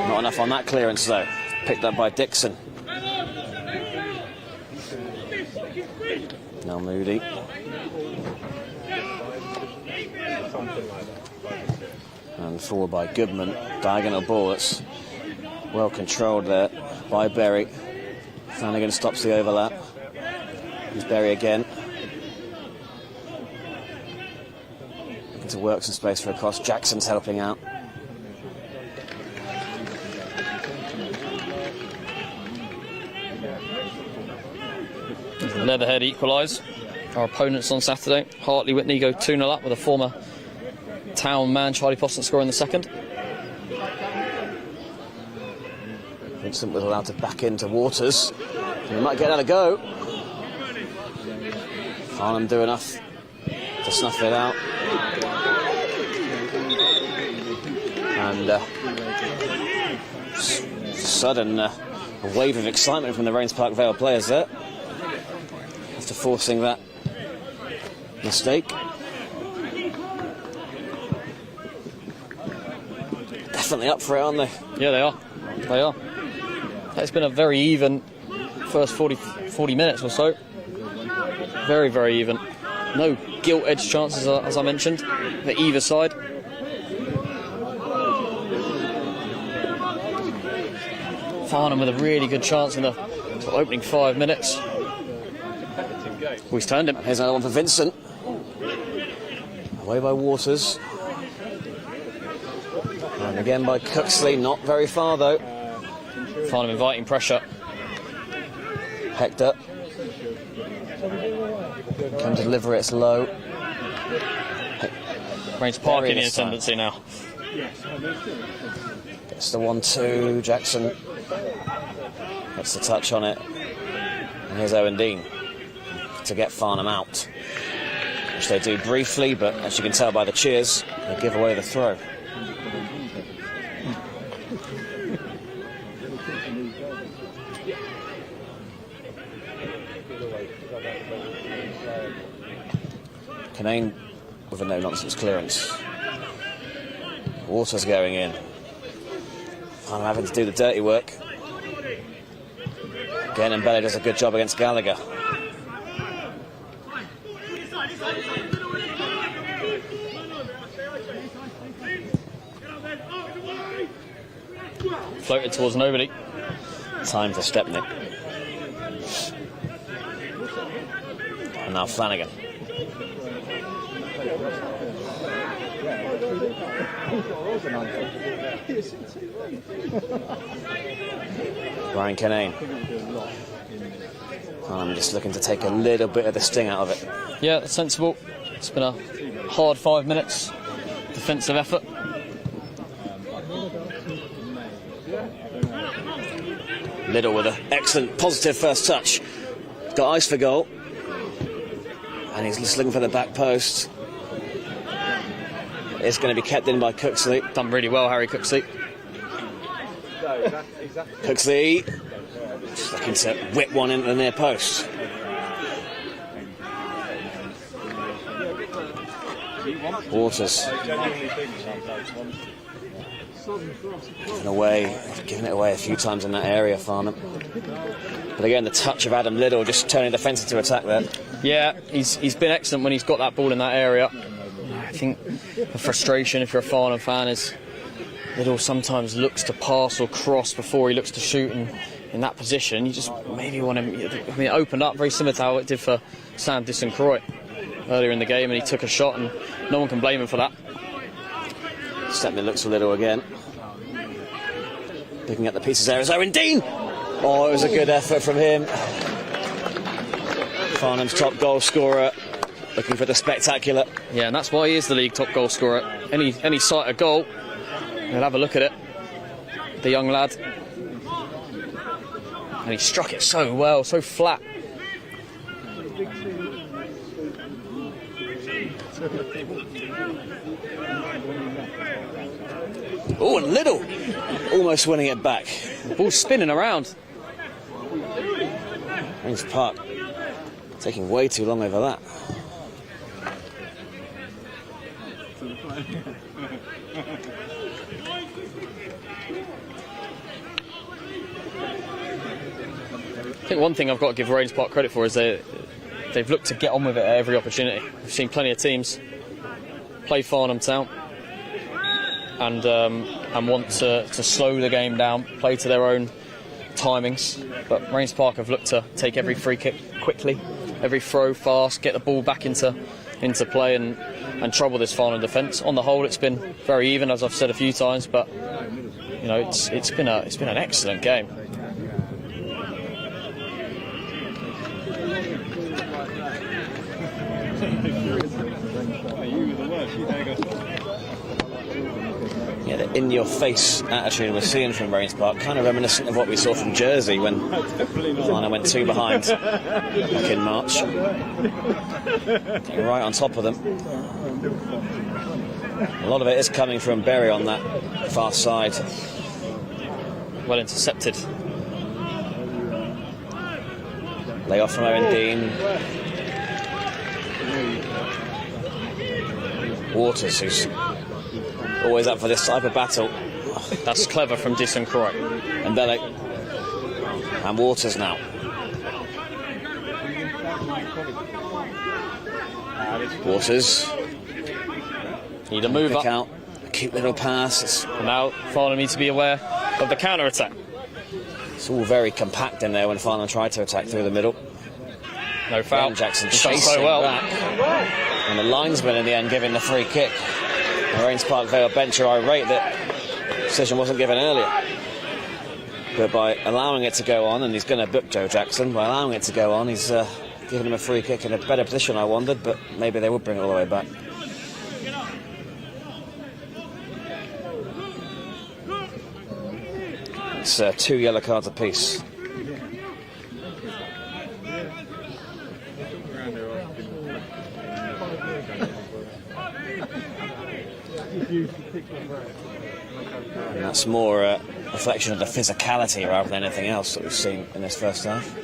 S1: Not enough on that clearance though. Picked up by Dixon. Now Moody. And forward by Goodman. Diagonal ball that's well controlled there by Berry. Flanagan stops the overlap. Here's Berry again. Looking to work some space for a cross. Jackson's helping out.
S2: Leatherhead equalise. Our opponents on Saturday. Hartley Whitney go 2-0 up with a former Town man, Charlie Poston, scoring the second.
S1: Vincent was allowed to back into Waters. He might get another go. Farnham do enough to snuff it out. And sudden a wave of excitement from the Raynes Park Vale players there. After forcing that mistake. Definitely up for it, aren't they?
S2: Yeah, they are. They are. It's been a very even first 40 minutes or so. Very, very even. No gilt-edged chances, as I mentioned, for either side. Farnham with a really good chance in the opening 5 minutes. He's turned him.
S1: Here's another one for Vincent. Away by Waters. And again by Cooksley, not very far though.
S2: Farnham inviting pressure.
S1: Hector. Come to deliver it, it's low.
S2: Raynes Park in the ascendancy now.
S1: Gets the 1-2, Jackson gets the touch on it. And here's Owen Dean to get Farnham out. Which they do briefly, but as you can tell by the cheers, they give away the throw. Canane with a no-nonsense clearance. Waters going in. I'm having to do the dirty work. Again, and Belly does a good job against Gallagher.
S2: Floated towards nobody.
S1: Time for Stepney. And now Flanagan. Brian Canane. I'm just looking to take a little bit of the sting out of it.
S2: Yeah, that's sensible. It's been a hard 5 minutes. Defensive effort.
S1: Liddell with an excellent positive first touch. Got ice for goal. And he's just looking for the back post. It's going to be kept in by Cooksley.
S2: Done really well, Harry Cooksley.
S1: Cooksley just looking to whip one into the near post. Waters giving it away a few times in that area, Farnham. But again, the touch of Adam Liddell just turning defence into attack there.
S2: Yeah, he's been excellent when he's got that ball in that area. I think the frustration, if you're a Farnham fan, is Liddell sometimes looks to pass or cross before he looks to shoot, and in that position, you just maybe want him. I mean, it opened up very similar to how it did for Sam Disson-Croy earlier in the game, and he took a shot, and no one can blame him for that.
S1: Stepney looks for Liddell again. Picking up the pieces there is Owen Dean. Oh, it was a good effort from him. Farnham's top goal scorer, looking for the spectacular.
S2: Yeah, and that's why he is the league top goal scorer. Any sight of goal, he'll have a look at it. The young lad. And he struck it so well, so flat.
S1: Oh, and Little almost winning it back.
S2: The ball's spinning around.
S1: Raynes Park taking way too long over that.
S2: I think one thing I've got to give Raynes Park credit for is they've looked to get on with it at every opportunity. We've seen plenty of teams play Farnham Town and want to slow the game down, play to their own timings. But Raynes Park have looked to take every free kick quickly, every throw fast, get the ball back into play and trouble this Farnham defence. On the whole, it's been very even, as I've said a few times, but you know it's been an excellent game.
S1: Yeah, the in-your-face attitude we're seeing from Raynes Park, kind of reminiscent of what we saw from Jersey when Farnham went 2 behind back in March. Getting right on top of them. A lot of it is coming from Berry on that far side.
S2: Well intercepted.
S1: Lay off from Owen Dean. Waters, who's always up for this type of battle.
S2: That's clever from Dyson Croy.
S1: And Vale. And Waters now. Waters.
S2: Need a move up.
S1: Out. A cute little pass.
S2: And now Farnham needs to be aware of the counter-attack.
S1: It's all very compact in there when Farnham tried to attack through the middle.
S2: No foul.
S1: Jackson
S2: chasing
S1: so well.
S2: back.
S1: And the linesman in the end giving the free kick. The Raynes Park Vale bench are irate that decision wasn't given earlier. But by allowing it to go on, and he's going to book Joe Jackson, by allowing it to go on, he's given him a free kick in a better position, I wondered, but maybe they would bring it all the way back. It's 2 yellow cards apiece. And that's more a reflection of the physicality rather than anything else that we've seen in this first half.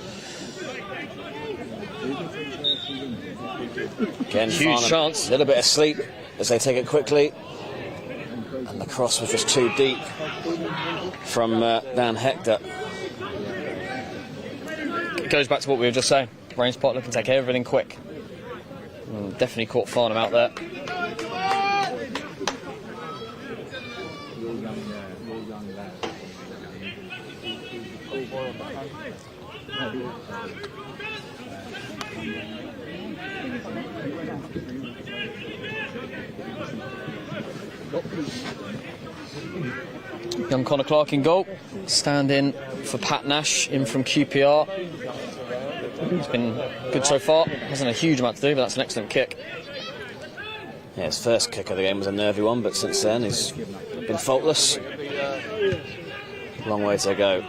S1: Again,
S2: huge
S1: Farnham,
S2: chance.
S1: A little bit of sleep as they take it quickly. And the cross was just too deep from Dan Hector.
S2: It goes back to what we were just saying. Raynes Park looking to take everything quick. Definitely caught Farnham out there. Young Connor Clark in goal, stand in for Pat Nash, in from QPR. It's been good so far, hasn't a huge amount to do, but that's an excellent kick.
S1: Yeah, his first kick of the game was a nervy one, but since then he's been faultless. Long way to go.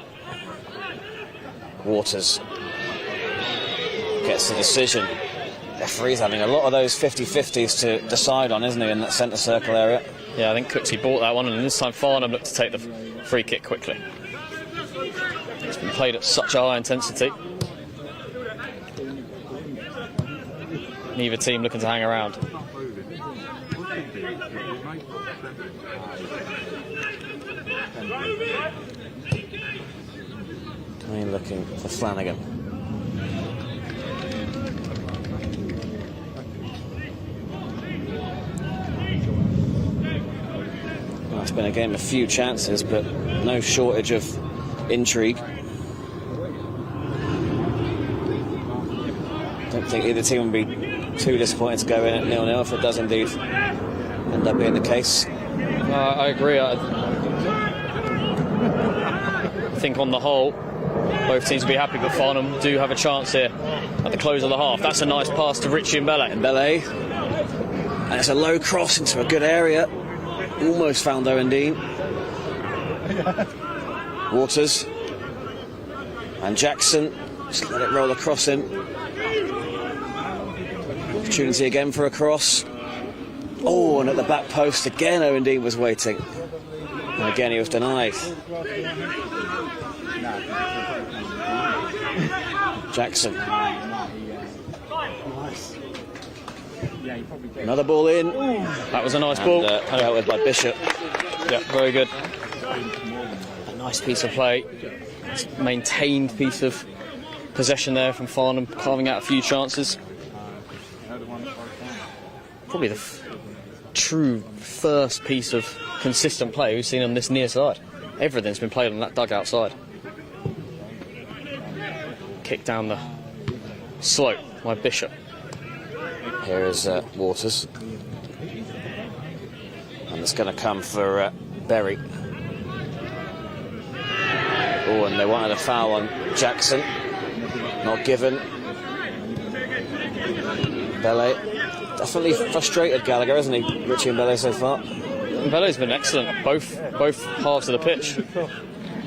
S1: Waters gets the decision. Referee's having a lot of those 50-50s to decide on, isn't he, in that centre circle area?
S2: Yeah, I think Cooksey bought that one, and this time Farnham looked to take the free kick quickly. It's been played at such a high intensity. Neither team looking to hang around.
S1: Kane looking for Flanagan. Well, it's been a game of few chances, but no shortage of intrigue. Don't think either team would be too disappointed to go in at 0-0 if it does indeed end up being the case.
S2: I agree. I think on the whole, both teams will be happy, but Farnham do have a chance here at the close of the half. That's a nice pass to Richie and Bele.
S1: And it's a low cross into a good area. Almost found Owen Dean. Waters. And Jackson, just let it roll across him. Opportunity again for a cross. Oh, and at the back post again, Owen Dean was waiting. And again, he was denied. Jackson. Another ball in.
S2: That was a nice ball.
S1: Dealt with by Bishop.
S2: Yeah, very good. A nice piece of play. Maintained piece of possession there from Farnham, carving out a few chances. Probably the true first piece of consistent play we've seen on this near side. Everything's been played on that dugout side. Kick down the slope by Bishop.
S1: Here is Waters. And it's going to come for Berry. Oh, and they wanted a foul on Jackson. Not given. Vale. Definitely frustrated Gallagher, hasn't he? Richie and Vale so far.
S2: Vale's been excellent, both halves of the pitch.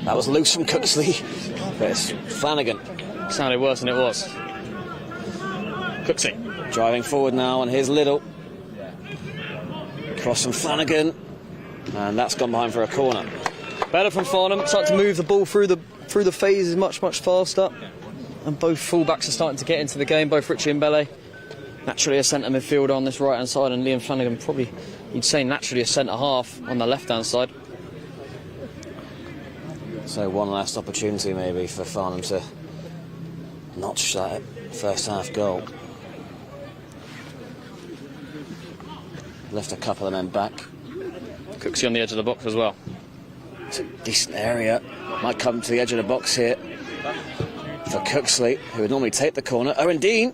S1: That was loose from Cooksley. But it's Flanagan.
S2: Sounded worse than it was. Cooksley.
S1: Driving forward now, and here's Liddell. Cross from Flanagan. And that's gone behind for a corner.
S2: Better from Farnham, starting to move the ball through the phases much faster. And both fullbacks are starting to get into the game, both Richie and Bele. Naturally a centre midfielder on this right hand side, and Liam Flanagan probably, you'd say, naturally a centre half on the left hand side.
S1: So one last opportunity maybe for Farnham to notch that first half goal. Left a couple of men back.
S2: Cooksey on the edge of the box as well.
S1: It's a decent area. Might come to the edge of the box here for Cooksley, who would normally take the corner. Owen Dean.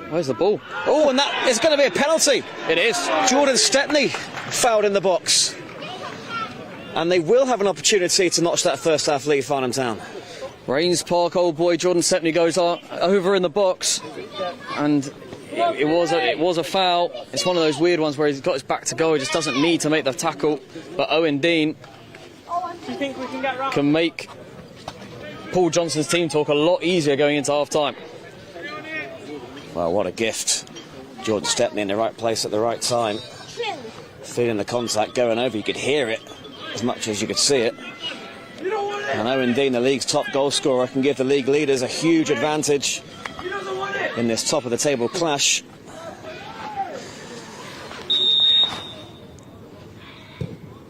S2: Where's the ball?
S1: Oh, and that is going to be a penalty.
S2: It is.
S1: Jordan Stepney fouled in the box. And they will have an opportunity to notch that first half lead, Farnham Town.
S2: Raynes Park old boy Jordan Stepney goes over in the box, and it was a foul. It's one of those weird ones where he's got his back to goal, he just doesn't need to make the tackle. But Owen Dean can make Paul Johnson's team talk a lot easier going into half time.
S1: Well, what a gift. Jordan Stepney in the right place at the right time. Feeling the contact going over, you could hear it as much as you could see it. And Owen Dean, the league's top goal scorer, can give the league leaders a huge advantage in this top of the table clash.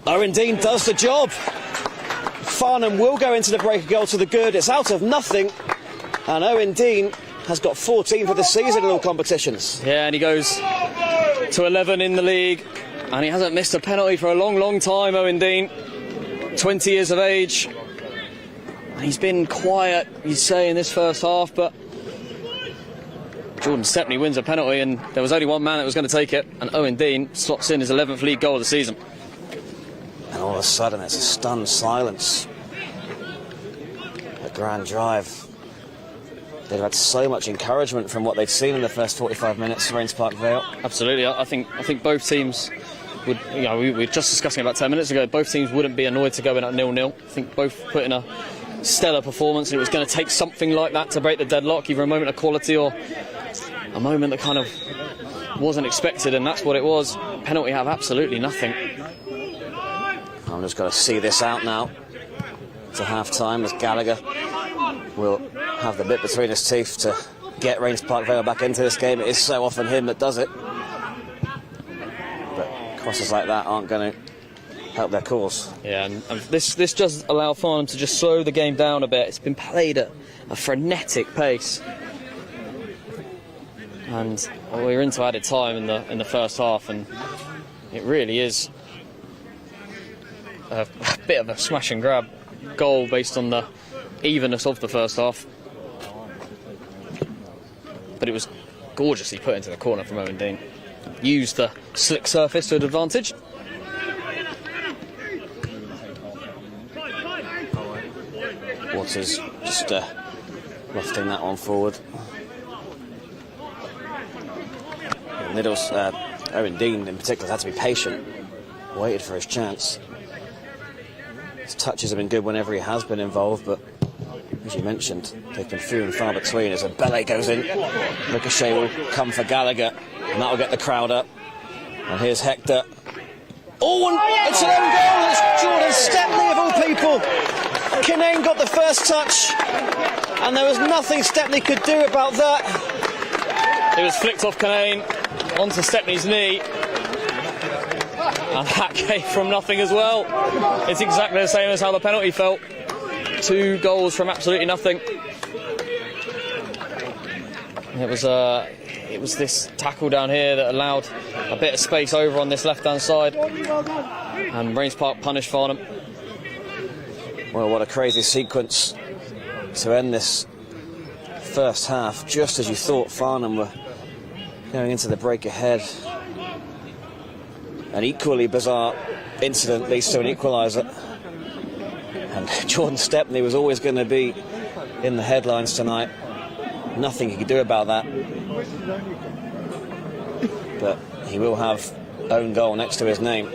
S1: Owen Dean does the job. Farnham will go into the break a goal to the good. It's out of nothing, and Owen Dean has got 14 for the season in all competitions.
S2: Yeah, and he goes to 11 in the league, and he hasn't missed a penalty for a long time, Owen Dean. 20 years of age. He's been quiet, you'd say, in this first half, but Jordan Stepney wins a penalty, and there was only one man that was going to take it, and Owen Dean slots in his 11th league goal of the season.
S1: And all of a sudden, it's a stunned silence. A grand drive. They've had so much encouragement from what they've seen in the first 45 minutes of Raynes Park Vale.
S2: Absolutely, I think both teams would. You know, we were just discussing about 10 minutes ago. Both teams wouldn't be annoyed to go in at 0-0. I think both put in a stellar performance, and it was going to take something like that to break the deadlock, either a moment of quality or a moment that kind of wasn't expected, and that's what it was. Penalty have absolutely nothing.
S1: I'm just going to see this out now to half-time, as Gallagher will have the bit between his teeth to get Raynes Park Vale back into this game. It is so often him that does it. But crosses like that aren't going to help their cause. Yeah,
S2: and this does allow Farnham to just slow the game down a bit. It's been played at a frenetic pace. And we're into added time in the first half, and it really is a bit of a smash and grab goal based on the evenness of the first half. But it was gorgeously put into the corner from Owen Dean. Used the slick surface to an advantage.
S1: Waters just lofting that one forward. Liddell's, Owen Dean in particular, had to be patient, waited for his chance. His touches have been good whenever he has been involved, but as you mentioned, they've been few and far between. As a Vale goes in, Ricochet will come for Gallagher, and that'll get the crowd up. And here's Hector. Oh, and it's an own goal. It's Jordan Stepney of all people. Kinane got the first touch, and there was nothing Stepney could do about that.
S2: It was flicked off Kinane onto Stepney's knee, and that came from nothing as well. It's exactly the same as how the penalty felt. 2 goals from absolutely nothing. It was this tackle down here that allowed a bit of space over on this left-hand side, and Raynes Park punished Farnham.
S1: Well, what a crazy sequence to end this first half, just as you thought Farnham were going into the break ahead. An equally bizarre incident leads to an equaliser, and Jordan Stepney was always going to be in the headlines tonight. Nothing he could do about that, but he will have own goal next to his name,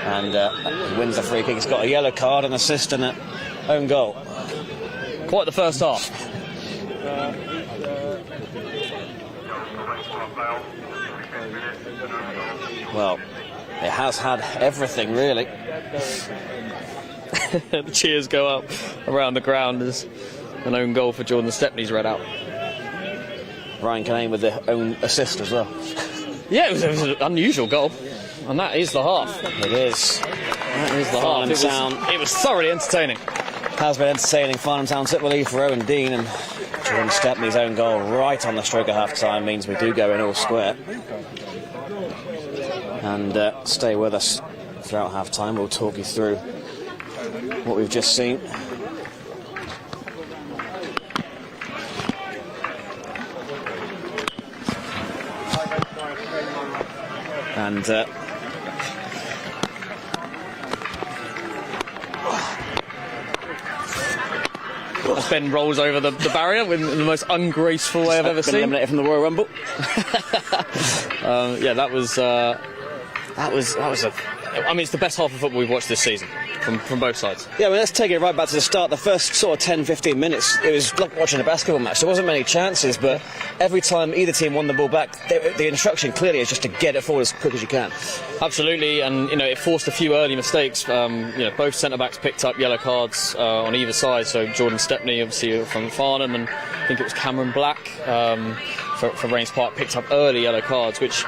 S1: and he wins the free kick. He's got a yellow card, an assist and an own goal.
S2: Quite the first half.
S1: Well, it has had everything, really.
S2: The cheers go up around the ground as an own goal for Jordan Stepney's read out.
S1: Ryan Kinane with the own assist as well.
S2: Yeah, it was an unusual goal, and that is the half.
S1: It is.
S2: That is the
S1: Farnham
S2: half.
S1: Town.
S2: It was thoroughly entertaining.
S1: Has been entertaining. Farnham Town took the lead for Owen Dean, and Jordan Stepney's own goal right on the stroke of half-time means we do go in all square. And stay with us throughout half-time. We'll talk you through what we've just seen. And
S2: Ben rolls over the barrier in the most ungraceful way I've ever seen.
S1: Eliminated from the Royal Rumble.
S2: Yeah, that was a. I mean, it's the best half of football we've watched this season from both sides.
S1: Yeah, well, let's take it right back to the start. The first sort of 10-15 minutes, it was like watching a basketball match. There wasn't many chances, but every time either team won the ball back, the instruction clearly is just to get it forward as quick as you can.
S2: Absolutely, and it forced a few early mistakes. Both centre backs picked up yellow cards on either side. So Jordan Stepney, obviously from Farnham, and I think it was Cameron Black for Raynes Park, picked up early yellow cards, which,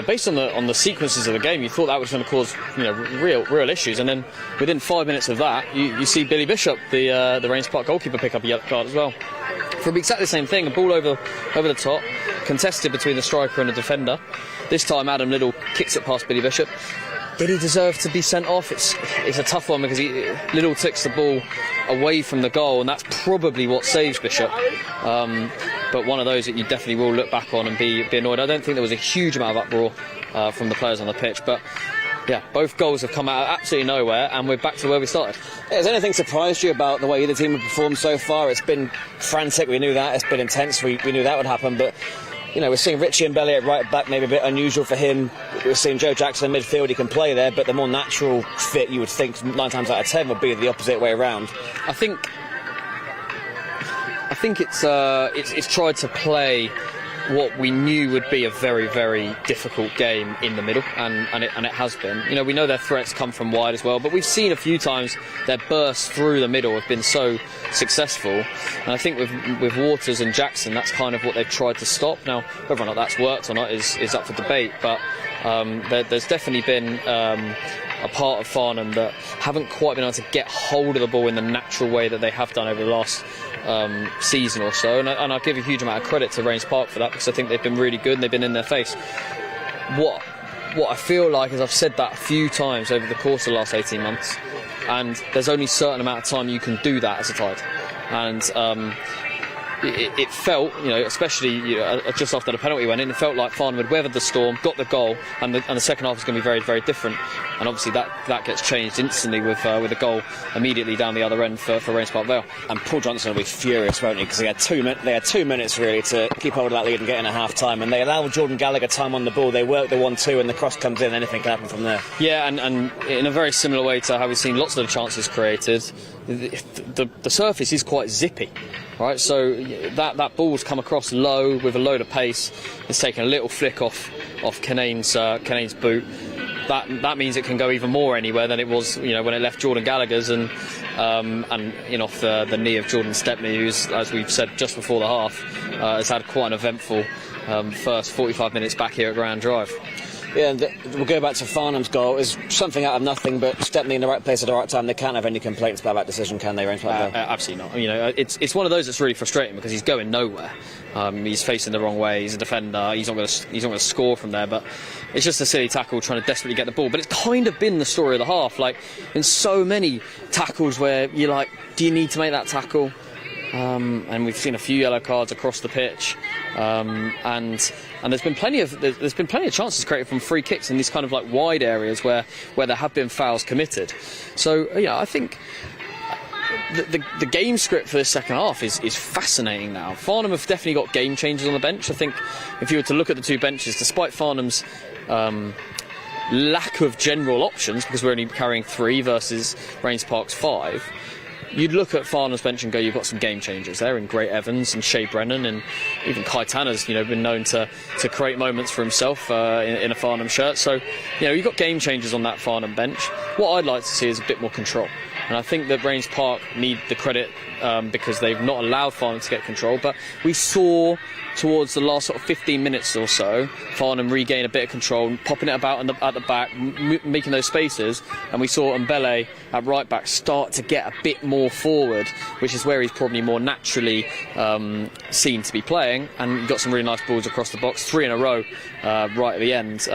S2: based on the sequences of the game, you thought that was going to cause real issues. And then within 5 minutes of that, you see Billy Bishop, the Raynes Park goalkeeper, pick up a yellow card as well. From exactly the same thing, a ball over the top, contested between the striker and the defender. This time Adam Liddell kicks it past Billy Bishop. Did he deserve to be sent off? It's a tough one, because Liddell takes the ball away from the goal, and that's probably what saves Bishop. But one of those that you definitely will look back on and be annoyed. I don't think there was a huge amount of uproar from the players on the pitch, but yeah, both goals have come out of absolutely nowhere, and we're back to where we started.
S1: Has anything surprised you about the way either team have performed so far? It's been frantic, we knew that. It's been intense, we knew that would happen, but we're seeing Richie and Belly at right back, maybe a bit unusual for him. We're seeing Joe Jackson in midfield, he can play there, but the more natural fit, you would think 9 times out of 10 would be the opposite way around.
S2: I think it's tried to play what we knew would be a very, very difficult game in the middle, and it has been. We know their threats come from wide as well, but we've seen a few times their bursts through the middle have been so successful, and I think with Waters and Jackson, that's kind of what they've tried to stop. Now, whether or not that's worked or not is up for debate, but there's definitely been a part of Farnham that haven't quite been able to get hold of the ball in the natural way that they have done over the last season or so, and I give a huge amount of credit to Raynes Park for that, because I think they've been really good and they've been in their face. What I feel like is, I've said that a few times over the course of the last 18 months, and there's only a certain amount of time you can do that as a side, and it felt, especially just after the penalty went in, it felt like Farnham had weathered the storm, got the goal, and the second half is going to be very, very different. And obviously that gets changed instantly with a goal immediately down the other end for Raynes Park Vale.
S1: And Paul Johnson will be furious, won't he? Because they had 2 minutes really to keep hold of that lead and get in at half time, and they allowed Jordan Gallagher time on the ball. They worked the 1-2, and the cross comes in, anything can happen from there.
S2: Yeah, and in a very similar way to how we've seen lots of the chances created, the surface is quite zippy, right? So that ball's come across low with a load of pace. It's taken a little flick off Canane's boot. That means it can go even more anywhere than it was, when it left Jordan Gallagher's and off the knee of Jordan Stepney, who's, as we've said just before the half, has had quite an eventful first 45 minutes back here at Grand Drive.
S1: Yeah, and we'll go back to Farnham's goal. It was something out of nothing, but Stepney in the right place at the right time. They can't have any complaints about that decision, can they, Raynes?
S2: Absolutely not. It's one of those that's really frustrating because he's going nowhere. He's facing the wrong way. He's a defender. He's not going to score from there. But it's just a silly tackle trying to desperately get the ball. But it's kind of been the story of the half. Like in so many tackles where you're like, do you need to make that tackle? And we've seen a few yellow cards across the pitch, and there's been plenty of chances created from free kicks in these kind of like wide areas where there have been fouls committed. So I think the game script for this second half is fascinating now. Farnham have definitely got game changers on the bench. I think if you were to look at the two benches, despite Farnham's lack of general options, because we're only carrying 3 versus Raynes Park's 5, you'd look at Farnham's bench and go, you've got some game changers there in Great Evans and Shea Brennan, and even Kai Tanner's been known to create moments for himself in a Farnham shirt. So you've got game changers on that Farnham bench. What I'd like to see is a bit more control, and I think that Raynes Park need the credit because they've not allowed Farnham to get control. But we saw towards the last sort of 15 minutes or so, Farnham regain a bit of control, popping it about at the back, making those spaces, and we saw Mbele at right back start to get a bit more forward, which is where he's probably more naturally seen to be playing, and got some really nice balls across the box, 3 in a row right at the end,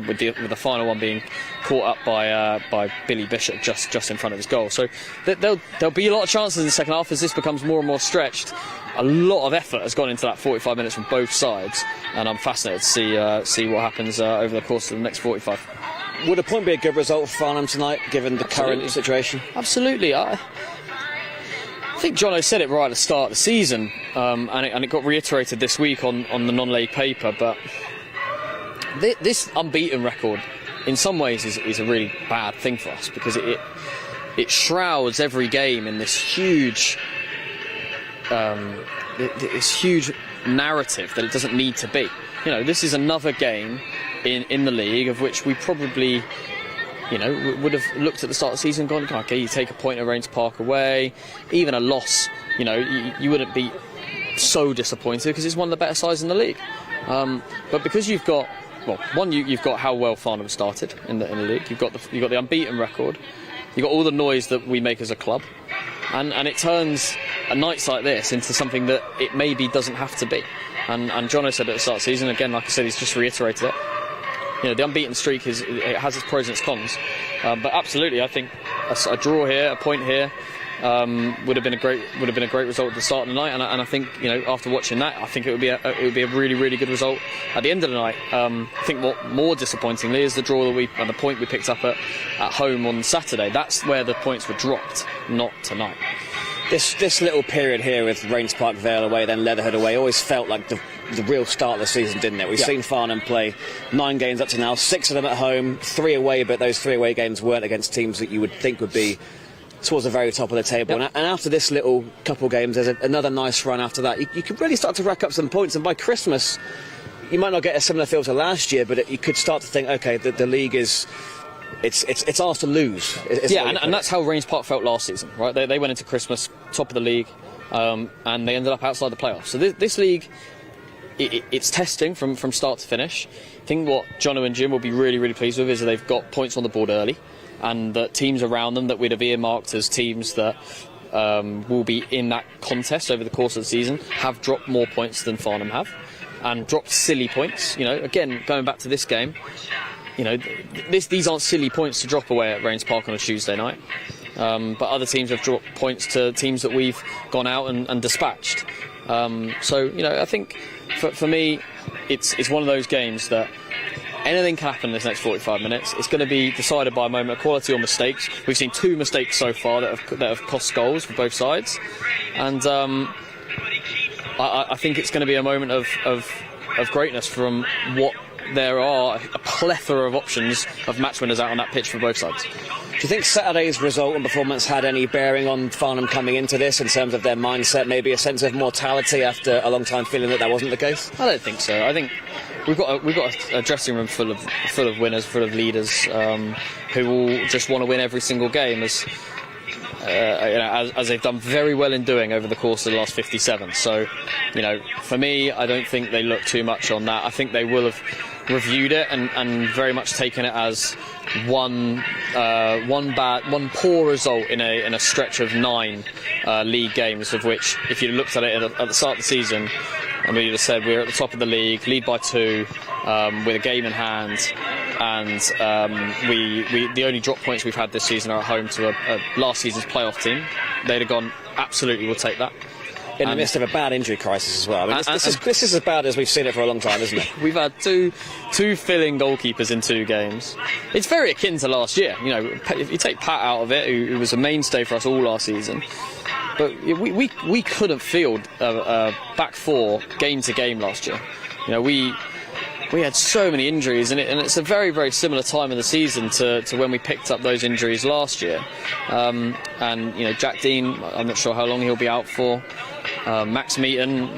S2: with the final one being caught up by Billy Bishop just in front of his goal. So there'll be a lot of chances in the second half as this becomes more and more stretched. A lot of effort has gone into that 45 minutes from both sides, and I'm fascinated to see what happens over the course of the next 45.
S1: Would a point be a good result for Farnham tonight, given the current situation?
S2: Absolutely. I think Jono said it right at the start of the season, and it got reiterated this week on the non-league paper, but this unbeaten record in some ways is a really bad thing for us, because it shrouds every game in this huge narrative that it doesn't need to be. This is another game in the league of which we probably would have looked at the start of the season and gone, okay, you take a point at Raynes Park away, even a loss, you wouldn't be so disappointed because it's one of the better sides in the league. But because you've got, you've got how well Farnham started in the league, you've got the unbeaten record, you've got all the noise that we make as a club, and it turns a nights like this into something that it maybe doesn't have to be. And Jono said at the start of the season, again, like I said, he's just reiterated it. The unbeaten streak it has its pros and its cons. But absolutely, I think a draw here, a point here, would have been a great result at the start of the night. And I think after watching that, I think it would be a really, really good result at the end of the night. I think what more disappointingly is the draw and the point we picked up at home on Saturday. That's where the points were dropped, not tonight.
S1: This little period here with Raynes Park, Vale away, then Leatherhead away, always felt like the real start of the season, didn't it? We've seen Farnham play 9 games up to now, 6 of them at home, 3 away, but those 3 away games weren't against teams that you would think would be towards the very top of the table. And after this little couple games, there's another nice run after that. You could really start to rack up some points, and by Christmas, you might not get a similar feel to last year, but you could start to think, okay, the league is... It's ours to lose.
S2: And that's how Raynes Park felt last season, right? They went into Christmas top of the league, and they ended up outside the playoffs. So this league, it's testing from start to finish. I think what Jono and Jim will be really, really pleased with is that they've got points on the board early, and that teams around them that we'd have earmarked as teams that will be in that contest over the course of the season have dropped more points than Farnham have, and dropped silly points. Again, going back to this game, these aren't silly points to drop away at Raynes Park on a Tuesday night. But other teams have dropped points to teams that we've gone out and dispatched. So I think for me, it's one of those games that anything can happen in this next 45 minutes. It's going to be decided by a moment of quality or mistakes. We've seen 2 mistakes so far that have cost goals for both sides, and I think it's going to be a moment of greatness from what there are a plethora of options of match winners out on that pitch for both sides.
S1: Do you think Saturday's result and performance had any bearing on Farnham coming into this in terms of their mindset, maybe a sense of mortality after a long time feeling that wasn't the case?
S2: I don't think so. I think we've got a dressing room full of winners, full of leaders who all just want to win every single game, as they've done very well in doing over the course of the last 57. So, for me, I don't think they look too much on that. I think they will have reviewed it and very much taken it as one poor result in a stretch of 9 league games, of which, if you looked at it at the start of the season, and we'd have said we're at the top of the league, lead by 2, with a game in hand, and the only drop points we've had this season are at home to a last season's playoff team. They'd have gone, absolutely, we'll take that.
S1: In the midst of a bad injury crisis as well. I mean, this is as bad as we've seen it for a long time, isn't it?
S2: We've had two filling goalkeepers in 2 games. It's very akin to last year. If you take Pat out of it, who was a mainstay for us all last season, but we couldn't field a back 4 game to game last year. We had so many injuries, and it's a very, very similar time of the season to when we picked up those injuries last year. Jack Dean, I'm not sure how long he'll be out for. Max Meaton,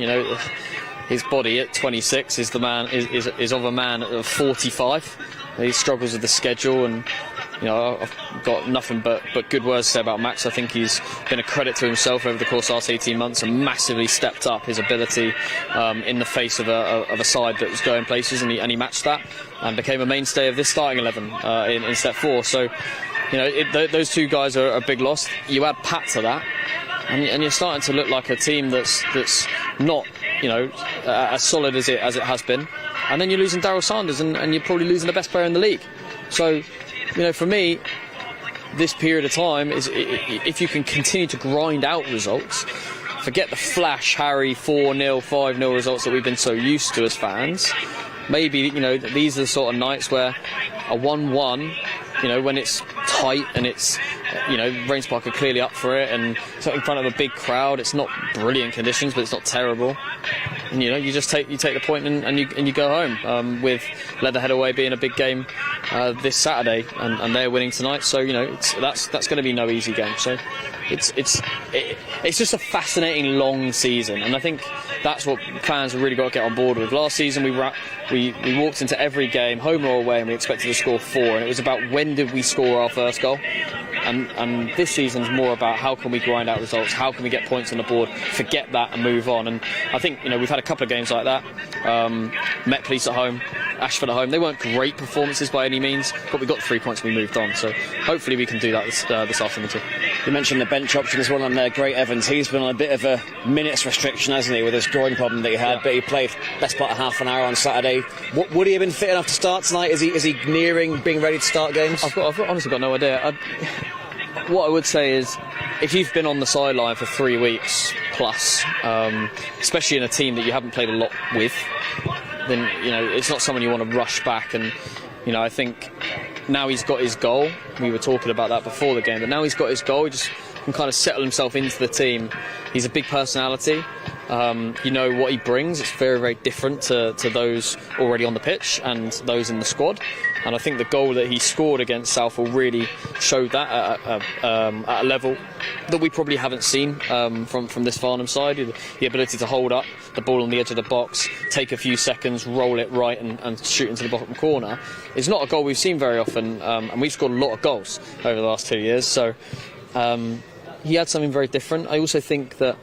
S2: his body at 26 is of a man of 45. He struggles with the schedule, and I've got nothing but good words to say about Max. I think he's been a credit to himself over the course of the last 18 months and massively stepped up his ability in the face of a side that was going places, and he matched that and became a mainstay of this starting 11 in step 4. So, those 2 guys are a big loss. You add Pat to that, and you're starting to look like a team that's not as solid as it has been. And then you're losing Daryl Sanders, and you're probably losing the best player in the league. So, for me, this period of time is, if you can continue to grind out results, forget the flash Harry 4-0, 5-0 results that we've been so used to as fans. Maybe these are the sort of nights where a 1-1, when it's tight and it's Raynes Park are clearly up for it, and in front of a big crowd. It's not brilliant conditions, but it's not terrible. And you just take the point and you go home, with Leatherhead away being a big game this Saturday, and they're winning tonight. So that's going to be no easy game. So it's just a fascinating long season, and I think that's what fans have really got to get on board with. Last season we walked into every game, home or away, and we expected to score 4, and it was about when did we score our first goal. And this season's more about how can we grind out results, how can we get points on the board, forget that and move on. And I think we've had a couple of games like that. Met Police at home, Ashford at home. They weren't great performances by any means, but we got 3 points and we moved on. So hopefully we can do that this afternoon too.
S1: You mentioned the bench option as well on there. Great Evans, he's been on a bit of a minutes restriction, hasn't he, with his groin problem that he had, but he played best part of half an hour on Saturday. Would he have been fit enough to start tonight? Is he nearing being ready to start games?
S2: I've honestly got no idea. What I would say is, if you've been on the sideline for 3 weeks plus, especially in a team that you haven't played a lot with, then it's not someone you want to rush back. And I think now he's got his goal. We were talking about that before the game, but now he's got his goal. He just can kind of settle himself into the team. He's a big personality. What he brings. It's very, very different to those already on the pitch and those in the squad. And I think the goal that he scored against Southall really showed that at a level that we probably haven't seen from this Farnham side. The ability to hold up the ball on the edge of the box, take a few seconds, roll it right and shoot into the bottom corner is not a goal we've seen very often. And we've scored a lot of goals over the last 2 years. So he had something very different. I also think that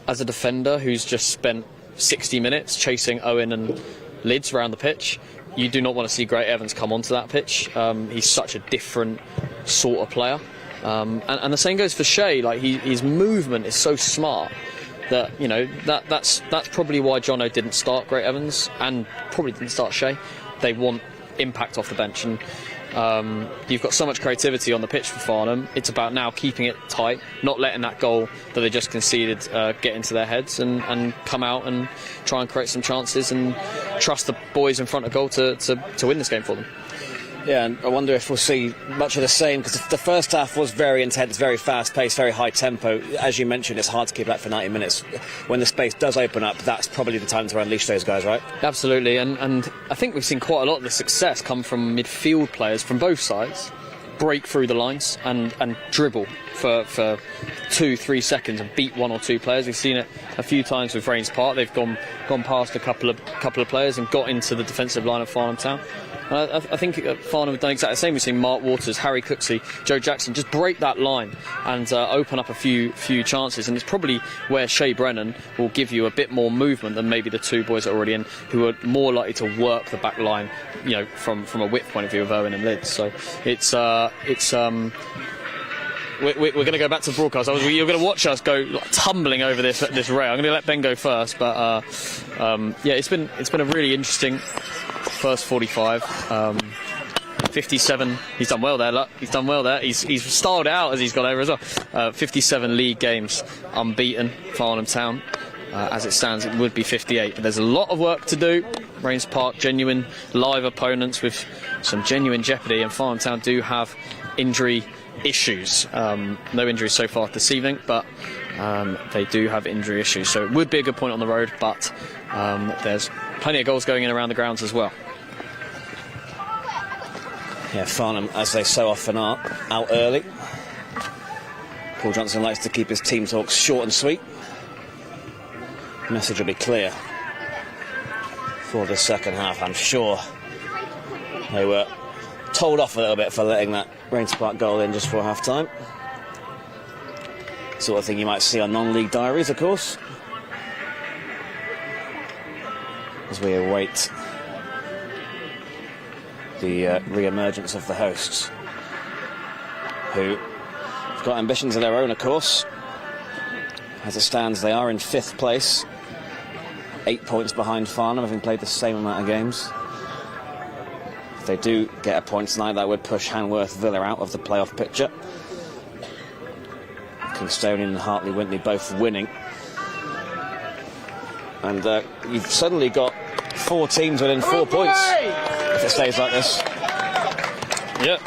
S2: as a defender who's just spent 60 minutes chasing Owen and Lids around the pitch, you do not want to see Great Evans come onto that pitch. He's such a different sort of player. And the same goes for Shea. Like his movement is so smart that that's probably why Jono didn't start Great Evans and probably didn't start Shea. They want impact off the bench, and you've got so much creativity on the pitch for Farnham. It's about now keeping it tight, not letting that goal that they just conceded get into their heads, and come out and try and create some chances and trust the boys in front of goal to win this game for them.
S1: Yeah, and I wonder if we'll see much of the same, because the first half was very intense, very fast-paced, very high tempo. As you mentioned, it's hard to keep that for 90 minutes. When the space does open up, that's probably the time to unleash those guys, right?
S2: Absolutely, and I think we've seen quite a lot of the success come from midfield players from both sides break through the lines and dribble for 2-3 seconds and beat one or two players. We've seen it a few times with Raynes Park. They've gone past a couple of players and got into the defensive line of Farnham Town. I think Farnham have done exactly the same. We've seen Mark Waters, Harry Cooksey, Joe Jackson just break that line and open up a few chances. And it's probably where Shea Brennan will give you a bit more movement than maybe the two boys that are already in, who are more likely to work the back line, you know, from a width point of view of Owen and Lids. So we're going to go back to the broadcast. You're going to watch us go tumbling over this rail. I'm going to let Ben go first, but yeah, it's been a really interesting first 45. 57. He's done well there. Look, he's done well there. He's styled out as he's got over as well. 57 league games unbeaten. Farnham Town. As it stands, it would be 58. But there's a lot of work to do. Raynes Park, genuine live opponents with some genuine jeopardy, and Farnham Town do have injury issues. No injuries so far this evening, but they do have injury issues. So it would be a good point on the road, but there's plenty of goals going in around the grounds as well.
S1: Yeah, Farnham, as they so often are, out early. Paul Johnson likes to keep his team talks short and sweet. Message will be clear for the second half. I'm sure they were told off a little bit for letting that Raynes Park goal in just before half-time. Sort of thing you might see on non-league diaries, of course, as we await the re-emergence of the hosts, who have got ambitions of their own, of course. As it stands, they are in 5th place, 8 points behind Farnham, having played the same amount of games. If they do get a point tonight, that would push Hanworth Villa out of the playoff picture. Kingstonian and Hartley Wintney both winning. And you've suddenly got 4 teams within 4 points if it stays like this.
S2: Yeah,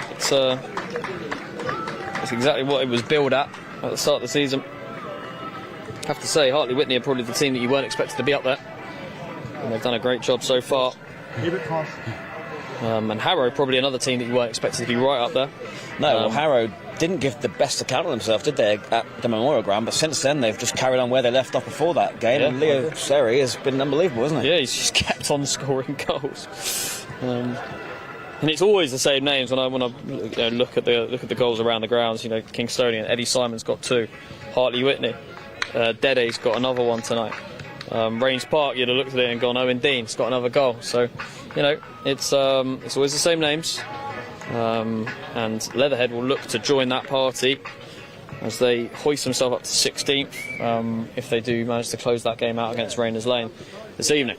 S2: it's exactly what it was billed at the start of the season. I have to say, Hartley Wintney are probably the team that you weren't expected to be up there, and they've done a great job so far. And Harrow, probably another team that you weren't expected to be right up there.
S1: No, well, Harrow didn't give the best account of themselves, did they, at the Memorial Ground? But since then, they've just carried on where they left off before that game. Yeah. And Leo Seri has been unbelievable, hasn't he?
S2: Yeah, he's just kept on scoring goals. And it's always the same names when I look at the goals around the grounds. You know, Kingstonian, Eddie Simon's got 2, Hartley Wintney, Dede's got another one tonight. Raynes Park, you'd have looked at it and gone, Owen Dean's got another goal. So, you know, it's always the same names. And Leatherhead will look to join that party as they hoist themselves up to 16th if they do manage to close that game out against Raynes Lane this evening.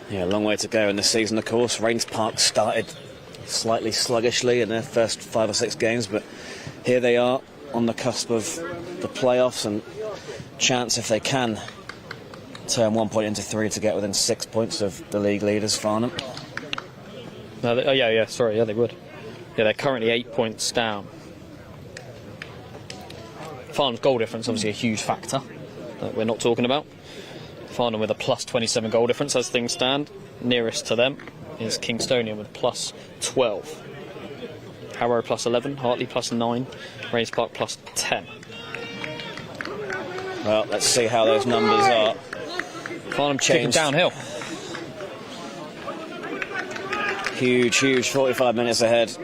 S1: Yeah, a long way to go in this season, of course. Raynes Park started slightly sluggishly in their first 5 or 6 games, but here they are on the cusp of the playoffs and chance, if they can, turn 1 point into 3 to get within 6 points of the league leaders, Farnham.
S2: No, they would. Yeah, they're currently 8 points down. Farnham's goal difference, obviously a huge factor that we're not talking about. Farnham with a plus 27 goal difference as things stand. Nearest to them is Kingstonian with plus 12. Harrow plus 11, Hartley plus 9, Raynes Park plus 10.
S1: Well, let's see how those numbers are.
S2: Farnham changed downhill.
S1: Huge 45 minutes ahead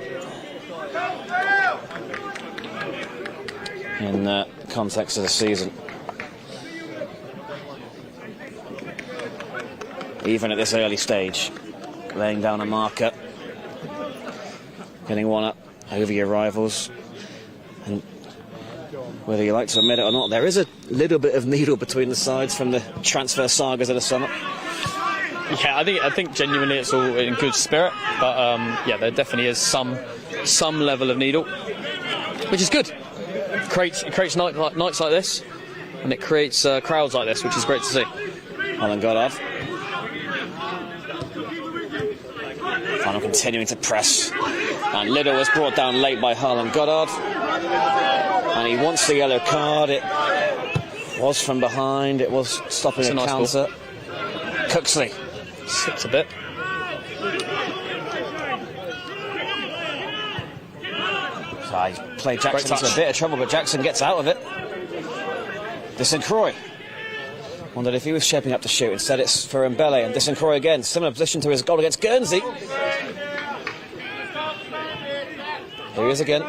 S1: in the context of the season. Even at this early stage, laying down a marker, getting one up over your rivals, and whether you like to admit it or not, there is a little bit of needle between the sides from the transfer sagas of the summer.
S2: Yeah, I think genuinely it's all in good spirit, but yeah, there definitely is some level of needle, which is good. It creates nights like this, and it creates crowds like this, which is great to see.
S1: Alan Goddard. Farnham continuing to press, and Liddell was brought down late by Harlan Goddard, and he wants the yellow card. It was from behind, it was stopping a counter. Cooksley
S2: slips a bit.
S1: I played Jackson into a bit of trouble, but Jackson gets out of it. Disancroy. Wondered if he was shaping up to shoot. Instead, it's for Mbele, and Disancroy again. Similar position to his goal against Guernsey. Here he is again.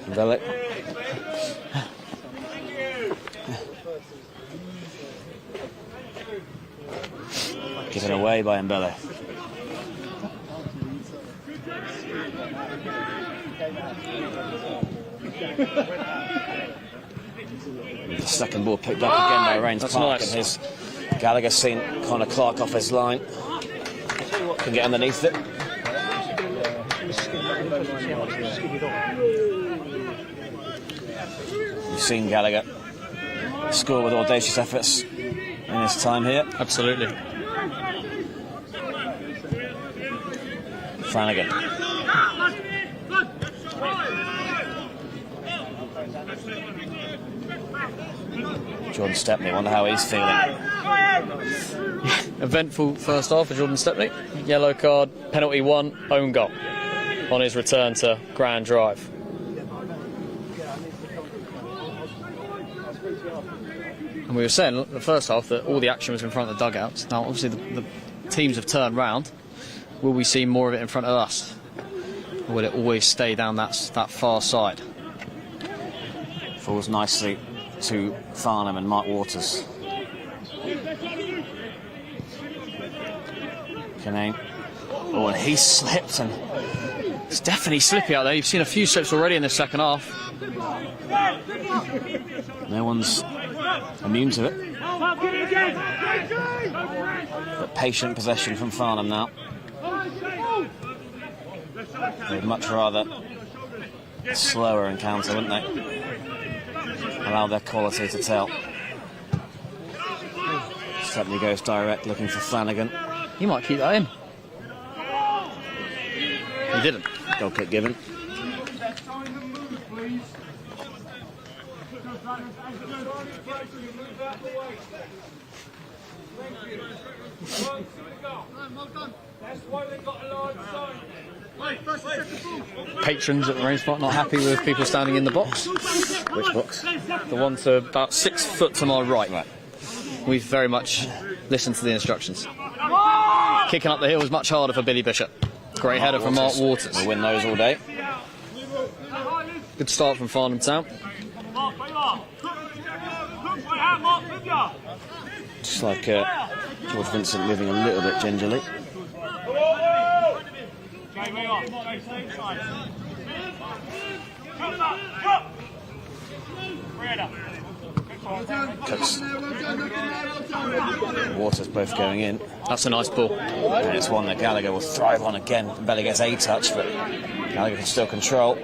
S1: Vale. Given away by Mbele. The second ball picked up again by Raynes Park, nice. And his Gallagher seen Connor Clark off his line. Can get underneath it. You've seen Gallagher score with audacious efforts in his time here.
S2: Absolutely.
S1: Flanagan. Jordan Stepney, wonder how he's feeling.
S2: Eventful first half for Jordan Stepney. Yellow card, penalty 1, own goal on his return to Grand Drive. And we were saying the first half that all the action was in front of the dugouts. Now, obviously, the teams have turned round. Will we see more of it in front of us? Or will it always stay down that far side?
S1: Falls nicely to Farnham and Mark Waters. Canane. Oh, and he slipped, and
S2: it's definitely slippy out there. You've seen a few slips already in the second half.
S1: No one's immune to it. But patient possession from Farnham now. They'd much rather a slower encounter, wouldn't they? Allow their quality to tell. Stepney goes direct, looking for Flanagan.
S2: He might keep that in. He didn't.
S1: Goal kick given.
S2: Patrons at the Raynes Park not happy with people standing in the box.
S1: Which box?
S2: The one to about 6 foot to my right. We've very much listened to the instructions. Kicking up the hill is much harder for Billy Bishop. Great header from Mark Waters.
S1: We'll win those all day.
S2: Good start from Farnham Town.
S1: Just like George Vincent moving a little bit gingerly. Cooks. Waters both going in.
S2: That's a nice ball.
S1: And it's one that Gallagher will thrive on again. Belly gets a touch, but Gallagher can still control.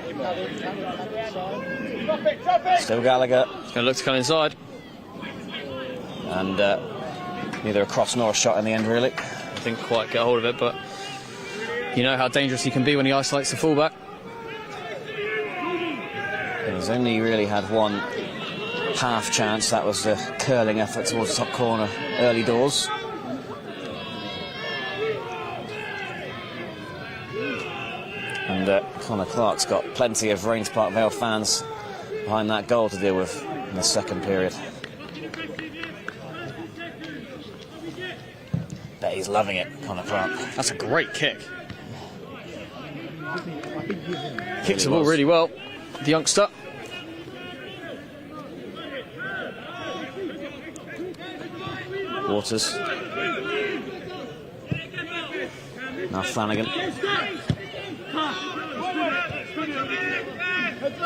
S1: Still Gallagher.
S2: He's going to look to come inside.
S1: And neither a cross nor a shot in the end, really.
S2: I didn't quite get hold of it, but you know how dangerous he can be when he isolates the fullback.
S1: He's only really had one half chance. That was the curling effort towards the top corner early doors. And Connor Clark's got plenty of Raynes Park Vale fans behind that goal to deal with in the second period. Bet he's loving it, Connor Clark.
S2: That's a great kick. Kicks the ball really well, the youngster.
S1: Waters. Now Flanagan.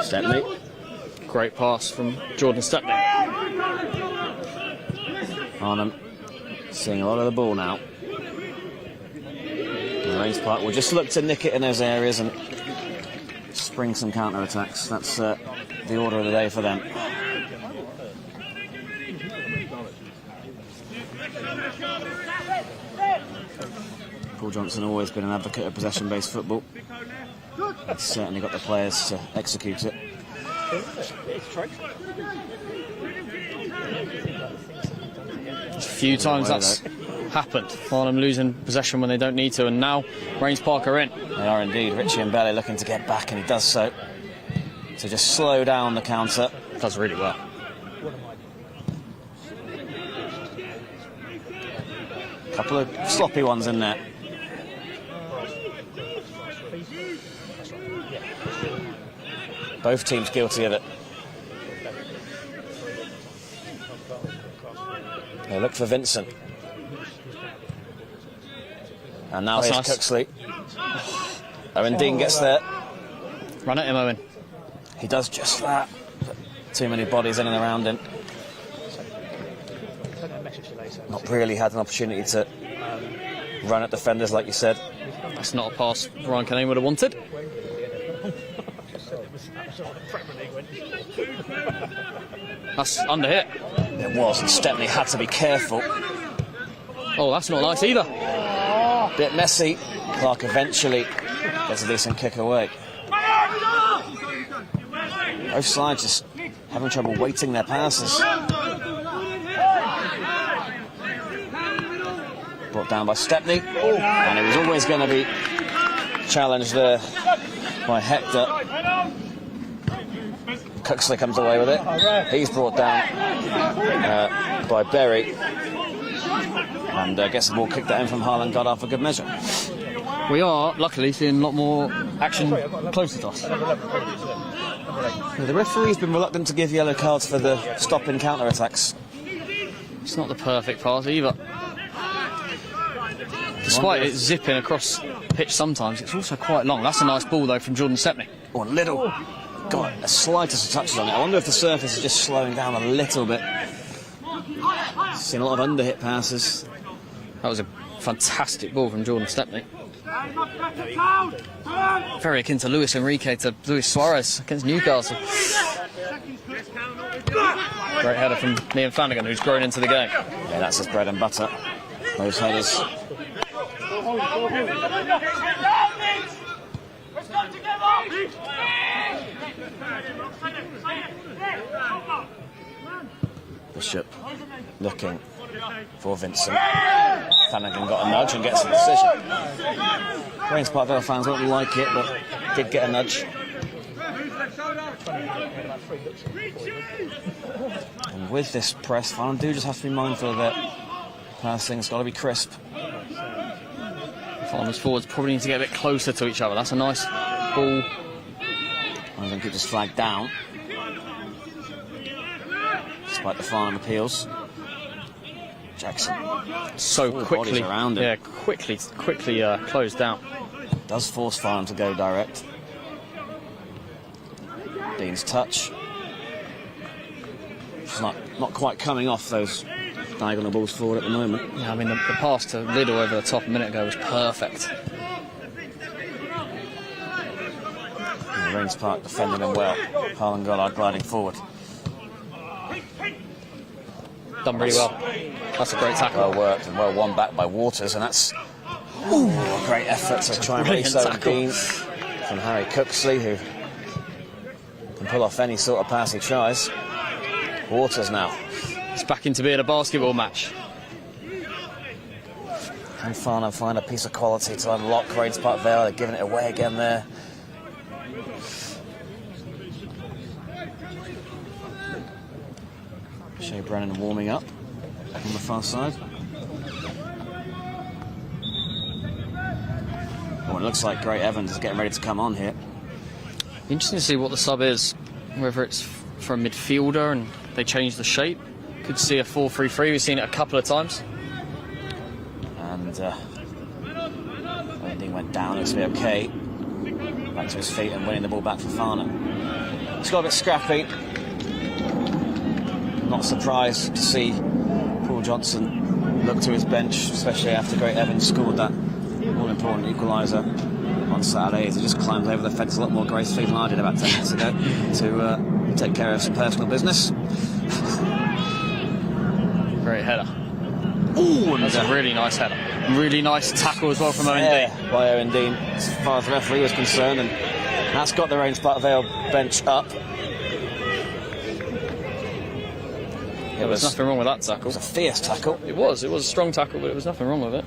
S1: Stepney.
S2: Great pass from Jordan Stepney.
S1: Farnham seeing a lot of the ball now. And Raynes Park will just look to nick it in those areas and spring some counter-attacks. That's the order of the day for them. Paul Johnson always been an advocate of possession-based football. He's certainly got the players to execute it.
S2: A few times that's happened. Farnham losing possession when they don't need to, and now Raynes Park are in.
S1: They are indeed. Richie and Vale looking to get back, and he does so. To just slow down the counter.
S2: Does really well.
S1: Couple of sloppy ones in there. Both teams guilty of it. They look for Vincent. And now here's
S2: nice.
S1: Cooksley. Owen Dean gets there.
S2: Run at him, Owen.
S1: He does just that. But too many bodies in and around him. Not really had an opportunity to run at defenders, like you said.
S2: That's not a pass Ryan Canane would have wanted. That's under hit.
S1: It was, and Stepney had to be careful.
S2: Oh, that's not nice either.
S1: Bit messy. Clark eventually gets a decent kick away. Both sides just having trouble weighting their passes. Brought down by Stepney, and it was always going to be challenged there by Hector. Cooksley comes away with it. He's brought down by Berry, and gets the ball kicked at him from Harlan Goddard for good measure.
S2: We are, luckily, seeing a lot more action closer to us.
S1: The referee's been reluctant to give yellow cards for the stopping counter-attacks.
S2: It's not the perfect pass either. Despite it zipping across the pitch sometimes, it's also quite long. That's a nice ball, though, from Jordan Stepney.
S1: Oh, little. Got the slightest of touches on it. I wonder if the surface is just slowing down a little bit. Seen a lot of underhit passes.
S2: That was a fantastic ball from Jordan Stepney. Very akin to Luis Enrique to Luis Suarez against Newcastle. Great header from Liam Flanagan, who's grown into the game.
S1: Yeah, that's his bread and butter. Those headers. Bishop looking for Vincent. Flanagan got a nudge and gets a decision. Raynes Park Vale fans won't like it, but did get a nudge. And with this press, Farnham do just have to be mindful of it. Passing's got to be crisp.
S2: Farnham's forwards probably need to get a bit closer to each other. That's a nice ball.
S1: I think it just flagged down. Despite the Farnham appeals. Jackson.
S2: So quickly,
S1: around him.
S2: yeah, quickly closed down.
S1: Does force Farnham to go direct. Dean's touch. It's not quite coming off those diagonal balls forward at the moment.
S2: Yeah, I mean the pass to Liddell over the top a minute ago was perfect.
S1: And Raynes Park defending him well. Harlan Goddard gliding forward.
S2: Done really well. That's a great tackle.
S1: Well worked and well won back by Waters, and that's a great effort to try and release Owen Dean from Harry Cooksley, who can pull off any sort of pass he tries. Waters now.
S2: It's back into being a basketball match.
S1: Can Farnham find a piece of quality to unlock Raynes Park Vale? They're giving it away again there. Shea Brennan warming up on the far side. Oh, it looks like Gray Evans is getting ready to come on here.
S2: Interesting to see what the sub is, whether it's for a midfielder and they change the shape. Could see a 4-3-3. We've seen it a couple of times.
S1: And Dean went down. Looks to be okay. Back to his feet and winning the ball back for Farnham. It's got a bit scrappy. Not surprised to see Paul Johnson look to his bench, especially after Gray Evans scored that all-important equaliser on Saturday. He just climbed over the fence a lot more gracefully than I did about 10 minutes ago to take care of some personal business.
S2: Great header.
S1: Ooh,
S2: That's a really nice header. Really nice tackle as well from Owen Dean.
S1: By Owen Dean, as far as the referee was concerned, and that's got the Raynes Park Vale bench up.
S2: There was nothing wrong with that tackle.
S1: It was a fierce tackle.
S2: It was a strong tackle, but there was nothing wrong with it.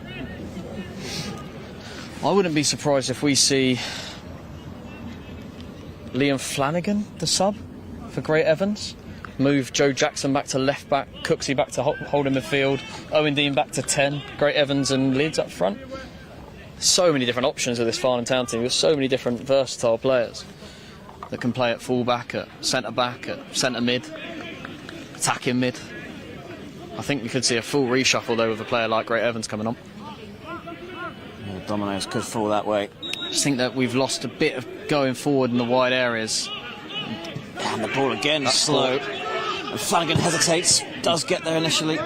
S2: I wouldn't be surprised if we see Liam Flanagan, the sub, for Great Evans. Move Joe Jackson back to left back, Cooksey back to holding midfield, Owen Dean back to 10, Great Evans and Leeds up front. So many different options with this Farnham Town team. There's so many different versatile players that can play at full back, at centre mid, attacking mid. I think we could see a full reshuffle though with a player like Great Evans coming on.
S1: Yeah, dominoes could fall that way.
S2: I just think that we've lost a bit of going forward in the wide areas.
S1: And the ball again, slow. And Flanagan hesitates, does get there initially.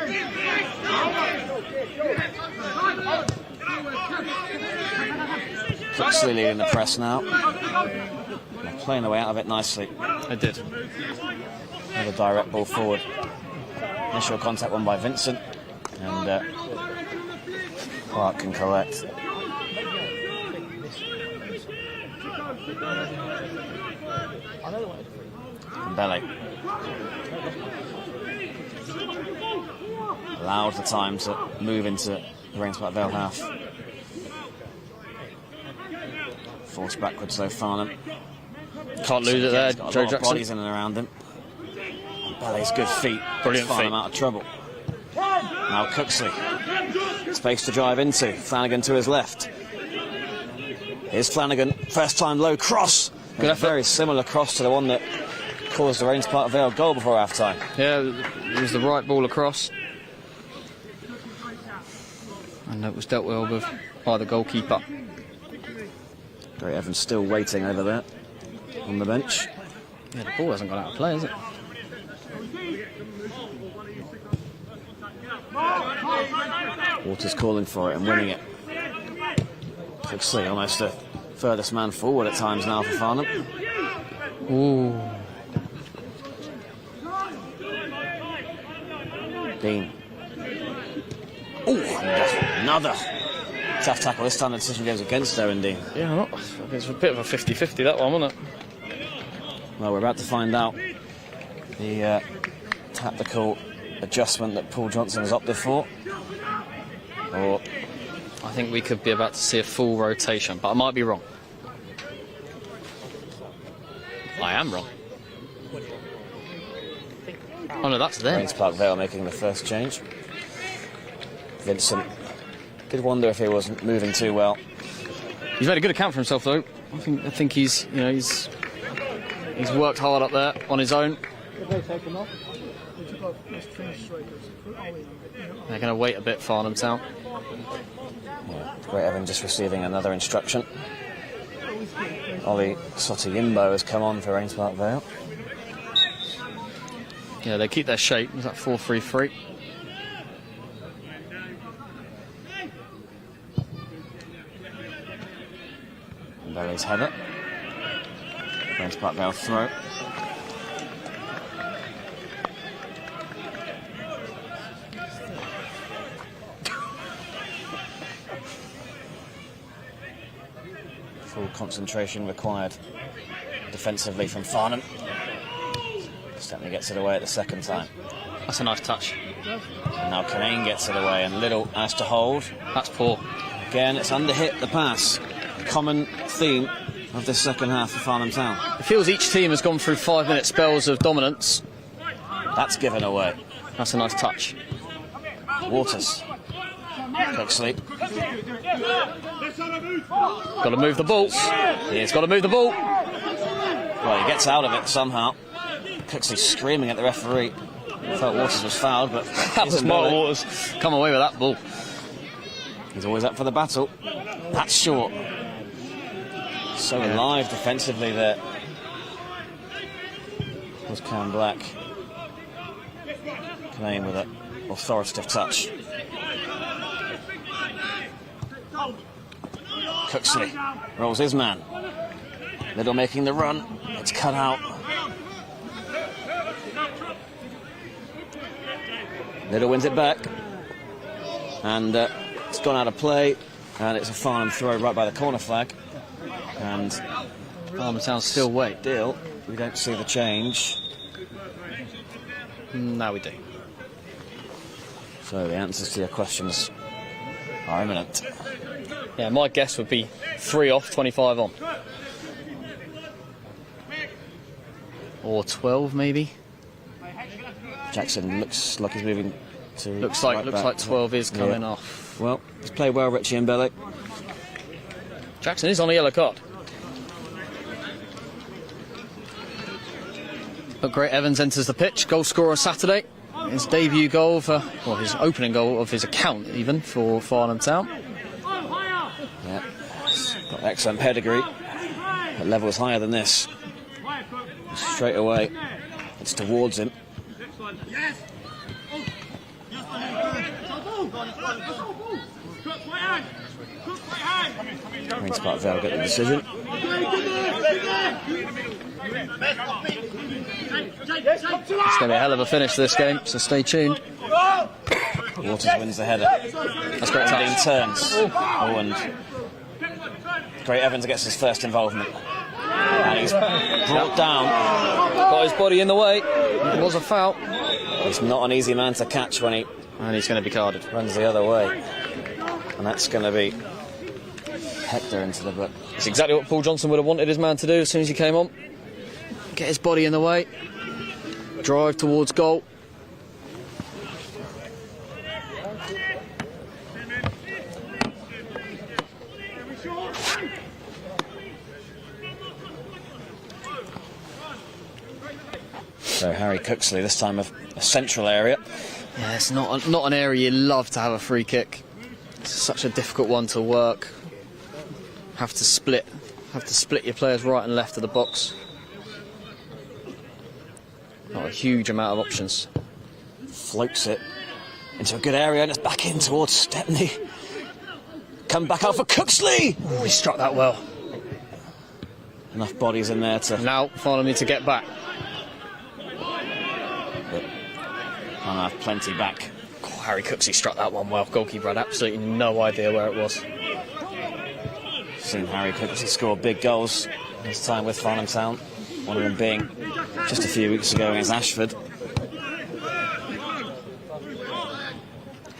S1: Cooksey leading the press now. They're playing their way out of it nicely.
S2: They did.
S1: Another direct ball forward. Initial contact won by Vincent. And Clark can collect. Vale allowed the time to move into the Raynes Park Vale half. Forced backwards though, Farnham.
S2: Can't lose it there, Joe Jackson.
S1: Bodies in and around him. Vale's good feet.
S2: Brilliant
S1: Farnham
S2: feet.
S1: out of trouble. Now Cooksey. Space to drive into. Flanagan to his left. Here's Flanagan. First time low cross.
S2: Good effort.
S1: Very similar cross to the one that caused the Raynes Park Vale goal before half time.
S2: Yeah, it was the right ball across. And it was dealt well with by the goalkeeper.
S1: Great Evans still waiting over there on the bench.
S2: Yeah, the ball hasn't gone out of play, has it?
S1: Waters calling for it and winning it. Cooksey almost the furthest man forward at times now for Farnham.
S2: Ooh.
S1: Dean. Ooh, another tough tackle. This time the decision goes against Owen Dean.
S2: Yeah, it's a bit of a 50-50 that one, wasn't it?
S1: Well, we're about to find out the tactical adjustment that Paul Johnson has opted for. Or
S2: I think we could be about to see a full rotation, but I might be wrong. I am wrong. Oh no, that's them.
S1: Raynes Park Vale making the first change. Vincent did wonder if he wasn't moving too well.
S2: He's made a good account for himself, though. I think he's worked hard up there on his own. They're going to wait a bit, Farnham Town.
S1: Yeah, Great Evan just receiving another instruction. Ollie Sotoyimbo has come on for Raynes Park Vale.
S2: Yeah, they keep their shape. Is that 4-3-3?
S1: Vale's header. Raynes Park Vale throw. Full concentration required defensively from Farnham. Stepney gets it away at the second time.
S2: That's a nice touch.
S1: And now Canane gets it away and Little has to hold.
S2: That's poor.
S1: Again, it's under-hit the pass. Common theme of this second half for Farnham Town.
S2: It feels each team has gone through 5-minute spells of dominance.
S1: That's given away.
S2: That's a nice touch.
S1: Waters. Cooksey.
S2: Got to move the ball. He's got to move the ball.
S1: Well, he gets out of it somehow. Cooksey screaming at the referee. Felt Waters was fouled, but
S2: That was Mark Waters. Come away with that ball.
S1: He's always up for the battle. That's short. So alive defensively there was Cam Black. Canane with an authoritative touch. Cooksey rolls his man. Little making the run. It's cut out. Little wins it back. And it's gone out of play. And it's a Farnham throw right by the corner flag. And
S2: Farnham Town still wait.
S1: still, we don't see the change.
S2: Now we do.
S1: So the answers to your questions are imminent.
S2: Yeah, my guess would be 3 off, 25 on. Or 12 maybe.
S1: Jackson looks like he's moving to.
S2: Looks like 12 is coming off.
S1: Well, he's played well, Richie and Bellick.
S2: Jackson is on a yellow card. But Great Evans enters the pitch, goal scorer Saturday. His debut goal his opening goal of his account even for Farnham Town.
S1: Yeah, got excellent pedigree. But level is higher than this. Straight away, it's towards him. Raynes Park Vale get the decision.
S2: It's going to be a hell of a finish to this game, so stay tuned.
S1: Waters wins the header.
S2: That's great touch.
S1: Turns. And Great Evans gets his first involvement. And he's brought down.
S2: Got his body in the way. It was a foul.
S1: He's not an easy man to catch when he
S2: And he's going to be carded.
S1: runs the other way. And that's going to be Hector into the book.
S2: It's exactly what Paul Johnson would have wanted his man to do as soon as he came on. Get his body in the way. Drive towards goal.
S1: So Harry Cooksley, this time of a central area.
S2: Yeah, it's not an area you love to have a free kick. It's such a difficult one to work. Have to split your players right and left of the box. Not a huge amount of options.
S1: Floats it into a good area and it's back in towards Stepney. Come back out for Cooksley!
S2: Oh, he struck that well.
S1: Enough bodies in there to...
S2: Now, Farnham need to get back.
S1: I'll have plenty back.
S2: Oh, Harry Cooksley struck that one well. Goalkeeper had absolutely no idea where it was.
S1: Seen Harry Cooksley score big goals this time with Farnham Town. One of them being just a few weeks ago against Ashford.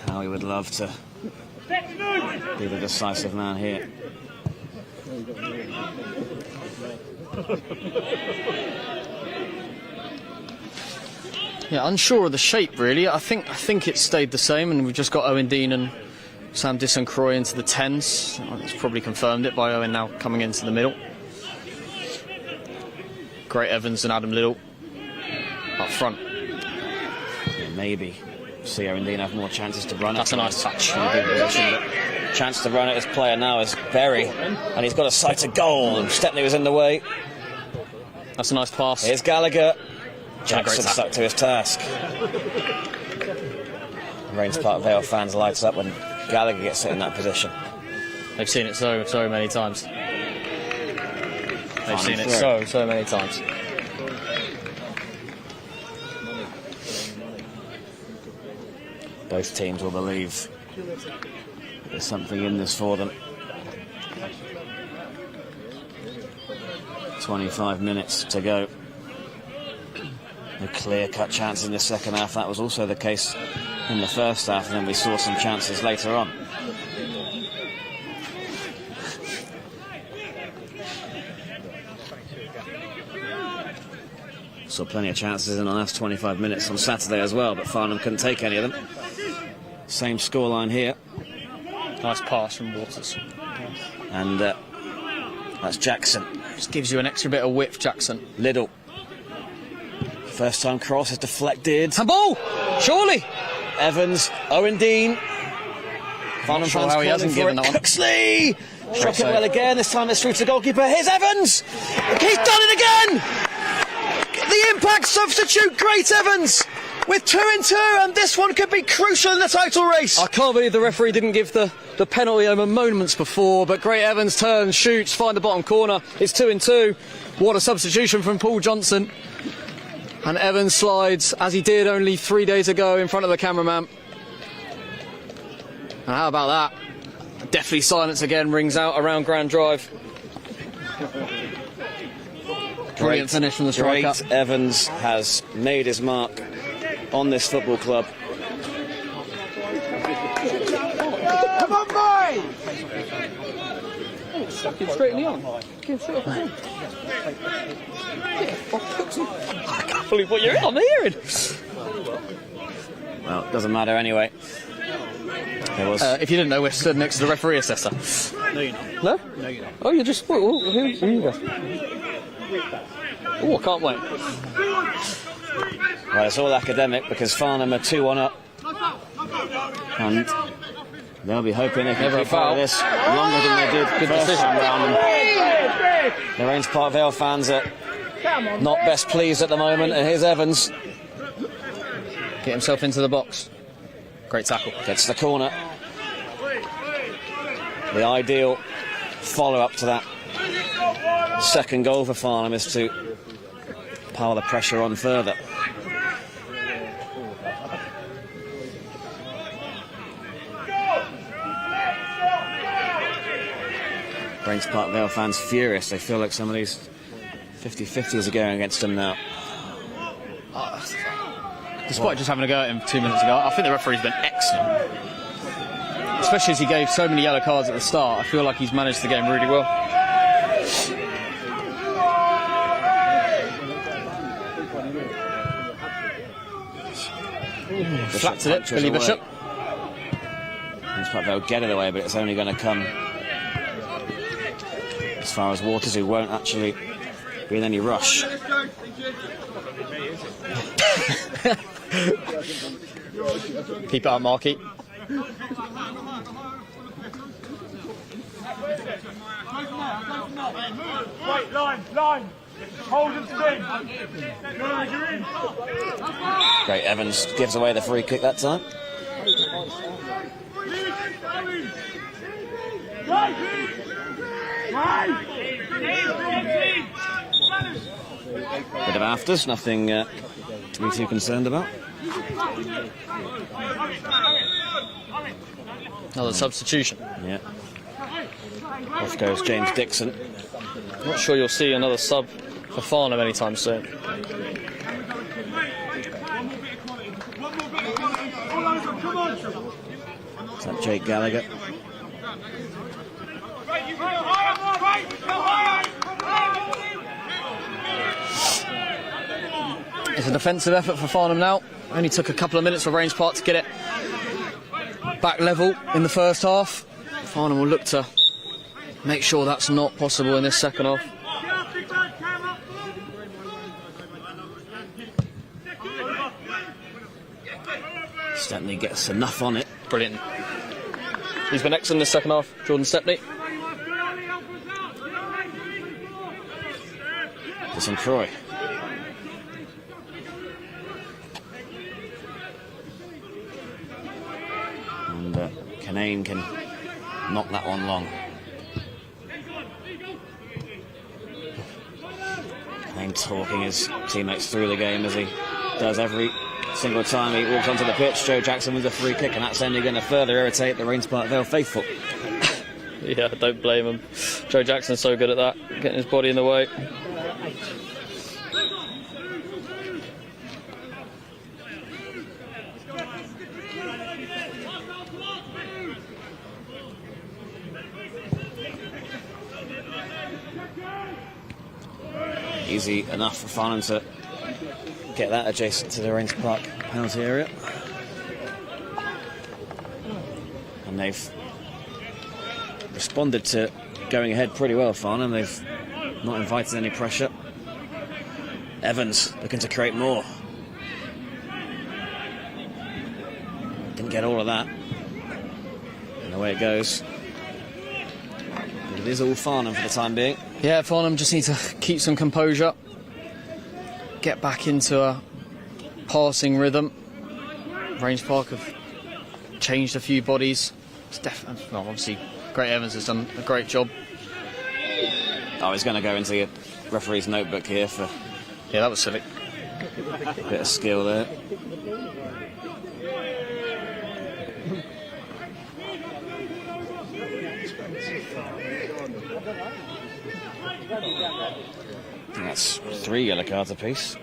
S1: How he would love to be the decisive man here.
S2: Yeah, unsure of the shape really. I think it stayed the same, and we've just got Owen Dean and Sam Disson-Croy into the 10s. It's probably confirmed it by Owen now coming into the middle. Great Evans and Adam Little up front.
S1: Yeah, maybe see Owen Dean have more chances to run it.
S2: That's a nice touch.
S1: Chance to run at his player now is Berry, and he's got a sight of goal, and Stepney was in the way.
S2: That's a nice pass.
S1: Here's Gallagher.
S2: Great
S1: Jackson
S2: tackle.
S1: stuck to his task. Raynes Park Vale fans lights up when Gallagher gets it in that position.
S2: They've seen it so many times. They've seen it so many times.
S1: Both teams will believe there's something in this for them. 25 minutes to go. No clear-cut chances in the second half. That was also the case in the first half, and then we saw some chances later on. Saw plenty of chances in the last 25 minutes on Saturday as well, but Farnham couldn't take any of them. Same scoreline here.
S2: Nice pass from Waters.
S1: And that's Jackson.
S2: Just gives you an extra bit of width, Jackson.
S1: Liddell. First time cross is deflected.
S2: Handball! Surely!
S1: Evans, Owen Dean. Farnham
S2: sure
S1: fans
S2: how he hasn't
S1: calling
S2: given
S1: for it.
S2: that one.
S1: Cooksley! Struck it well again. This time it's through to the goalkeeper. Here's Evans! He's done it again! The impact substitute, Great Evans! With 2 in 2, and this one could be crucial in the title race.
S2: I can't believe the referee didn't give the penalty over moments before, but Great Evans turns, shoots, find the bottom corner. It's 2 in 2. What a substitution from Paul Johnson. And Evans slides, as he did only 3 days ago, in front of the cameraman. And how about that? Definitely silence again rings out around Grand Drive. Brilliant finish from the striker.
S1: Great Evans has made his mark on this football club.
S2: Suck it straight in the arm. Get it straight off his arm. I can't believe what you're in on the hearing.
S1: Well, it doesn't matter anyway. There was.
S2: If you didn't know, we're stood next to the referee assessor.
S3: No, you're not.
S2: No?
S3: No, you're not.
S2: Oh, you're just... who are you guys? Oh, I can't wait.
S1: Well, it's all academic because Farnham are 2-1 up. And they'll be hoping they can
S2: Never a
S1: keep out of
S2: foul.
S1: this longer than they did the first time round. And the Raynes Park Vale fans are not best pleased at the moment. And here's Evans.
S2: Get himself into the box. Great tackle.
S1: Gets the corner. The ideal follow-up to that second goal for Farnham is to pile the pressure on further. Raynes Park Vale fans furious. They feel like some of these 50-50s are going against them now.
S2: Despite just having a go at him 2 minutes ago, I think the referee's been excellent. Especially as he gave so many yellow cards at the start. I feel like he's managed the game really well. Flat to it, Billy Bishop.
S1: Raynes Park Vale get it away, but it's only going to come as far as Waters, who won't actually be in any rush.
S2: Keep it up, Marky.
S3: Wait, line. Hold him still. You're in.
S1: Great, Evans gives away the free kick that time. Bit of afters, nothing to be too concerned about.
S2: Another substitution.
S1: Yeah. Off goes James Dixon.
S2: Not sure you'll see another sub for Farnham anytime soon.
S1: Is that Jake Gallagher?
S2: It's a defensive effort for Farnham now. Only took a couple of minutes for Raynes Park to get it back level in the first half. Farnham will look to make sure that's not possible in this second half.
S1: Stepney gets enough on it.
S2: Brilliant. He's been excellent in the second half, Jordan Stepney.
S1: Listen, Croy. And Canane can knock that one long. Canane talking his teammates through the game as he does every single time he walks onto the pitch. Joe Jackson with a free kick, and that's only going to further irritate the Raynes Park Vale faithful.
S2: Yeah, don't blame him. Joe Jackson's so good at that, getting his body in the way.
S1: Easy enough for Farnham to get that adjacent to the Raynes Park penalty area. And they've responded to going ahead pretty well, Farnham. They've not invited any pressure. Evans looking to create more. Didn't get all of that. And away it goes. But it is all Farnham for the time being.
S2: Yeah, Farnham just need to keep some composure, get back into a passing rhythm. Raynes Park have changed a few bodies. It's definitely, well, obviously, Great Evans has done a great job.
S1: Oh, he's going to go into your referee's notebook here for
S2: Yeah, that was silly.
S1: a bit of skill there. I think that's 3 yellow cards apiece.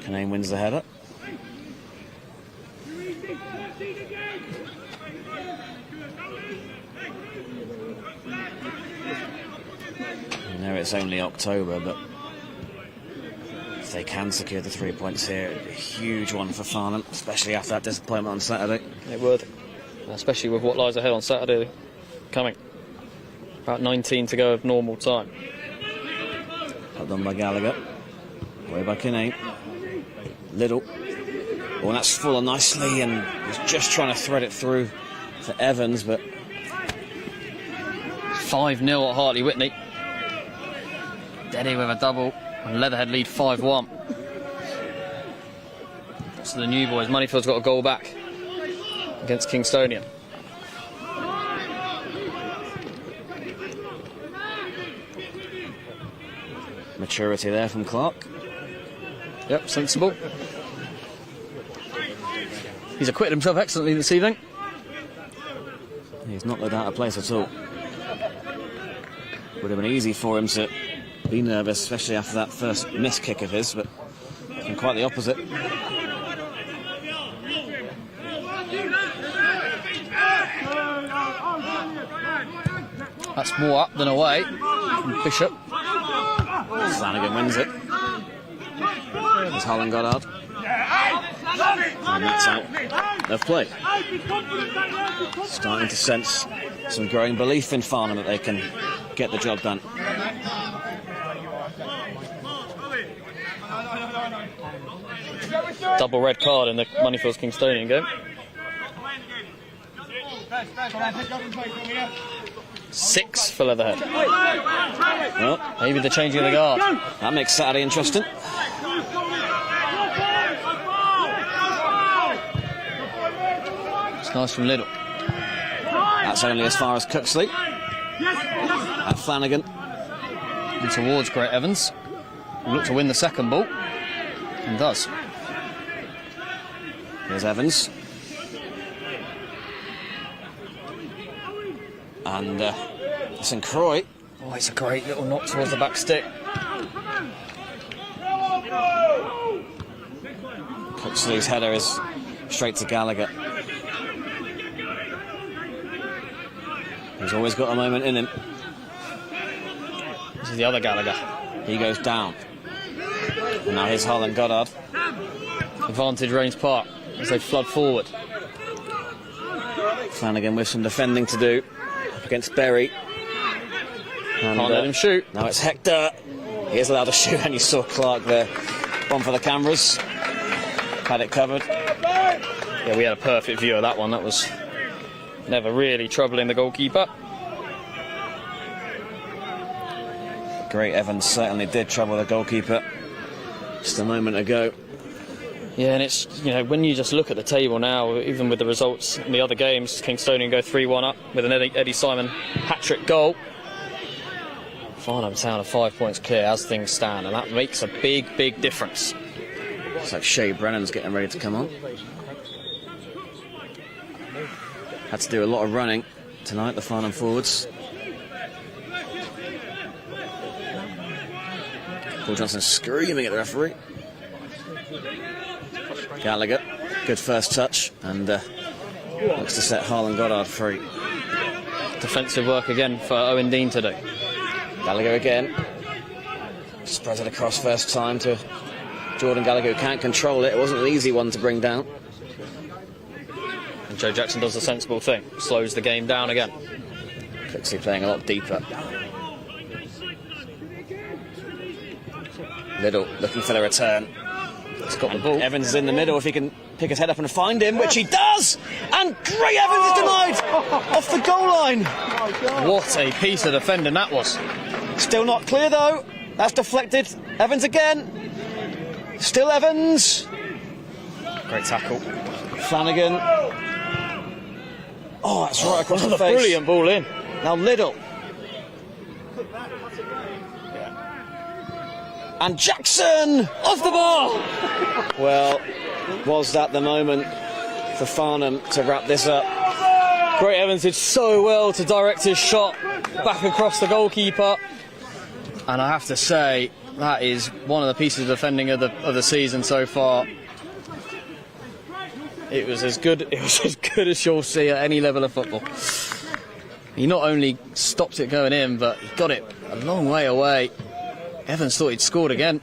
S1: Canane wins the header. know it's only October, but if they can secure the 3 points here, it'd be a huge one for Farnham, especially after that disappointment on Saturday.
S2: It would, especially with what lies ahead on Saturday coming. About 19 to go of normal time.
S1: Up done by Gallagher. Way back in 8. Little. Oh, and that's Fuller nicely, and he's just trying to thread it through for Evans, but
S2: 5-0 at Hartley Whitney. Deddy with a double, and Leatherhead lead 5-1. So the new boys, Moneyfield's got a goal back against Kingstonian.
S1: maturity there from Clark.
S2: Yep, sensible. He's acquitted himself excellently this evening.
S1: He's not looked out of place at all. Would have been easy for him to be nervous, especially after that first missed kick of his, but it's been quite the opposite.
S2: That's more up than away from Bishop.
S1: Flanagan wins it. There's Holland Goddard. And that's out of play. Starting to sense some growing belief in Farnham that they can get the job done.
S2: Double red card in the Moneyfields Kingstonian game. 6 for Leatherhead.
S1: Well,
S2: Maybe the changing of the guard.
S1: that makes Saturday interesting.
S2: It's nice from Liddell.
S1: That's only as far as Cooksley. And Flanagan.
S2: And towards Great Evans. He'll look to win the second ball. And does.
S1: Here's Evans. And St Croix.
S2: Oh, it's a great little knock towards the back stick.
S1: Cooksley's header is straight to Gallagher. He's always got a moment in him.
S2: This is the other Gallagher.
S1: He goes down. And now here's Holland Goddard.
S2: Advantage Raynes Park as they flood forward.
S1: Flanagan with some defending to do up against Berry. And,
S2: Can't let him shoot.
S1: Now it's Hector. He is allowed to shoot, and you saw Clark there. One for the cameras. Had it covered.
S2: Yeah, we had a perfect view of that one. That was never really troubling the goalkeeper.
S1: Great Evans certainly did trouble the goalkeeper just a moment ago.
S2: Yeah, and it's, you know, when you just look at the table now, even with the results in the other games, Kingstonian go 3-1 up with an Eddie Simon hat-trick goal. Farnham Town are 5 points clear as things stand, and that makes a big, big difference.
S1: It's like Shea Brennan's getting ready to come on. Had to do a lot of running tonight, the Farnham forwards. Paul Johnson screaming at the referee. Gallagher, good first touch, and looks to set Harlan Goddard free.
S2: Defensive work again for Owen Dean today.
S1: Gallagher again. Spreads it across first time to Jordan Gallagher, who can't control it. It wasn't an easy one to bring down.
S2: And Joe Jackson does the sensible thing, slows the game down again.
S1: Cooksley playing a lot deeper. Little looking for the return.
S2: He's got the ball.
S1: Evans is in the middle if he can pick his head up and find him, which he does! And Gray Evans is denied off the goal line.
S2: What a piece of defending that was.
S1: Still not clear though. That's deflected. Evans again. Still Evans.
S2: Great tackle.
S1: Flanagan. Oh, that's right across the face.
S2: Brilliant ball in.
S1: Now Liddell. And Jackson off the bar. Well, was that the moment for Farnham to wrap this up?
S2: Great Evans did so well to direct his shot back across the goalkeeper. And I have to say, that is one of the pieces of defending of the season so far. It was as good as you'll see at any level of football. He not only stopped it going in, but he got it a long way away. Evans thought he'd scored again.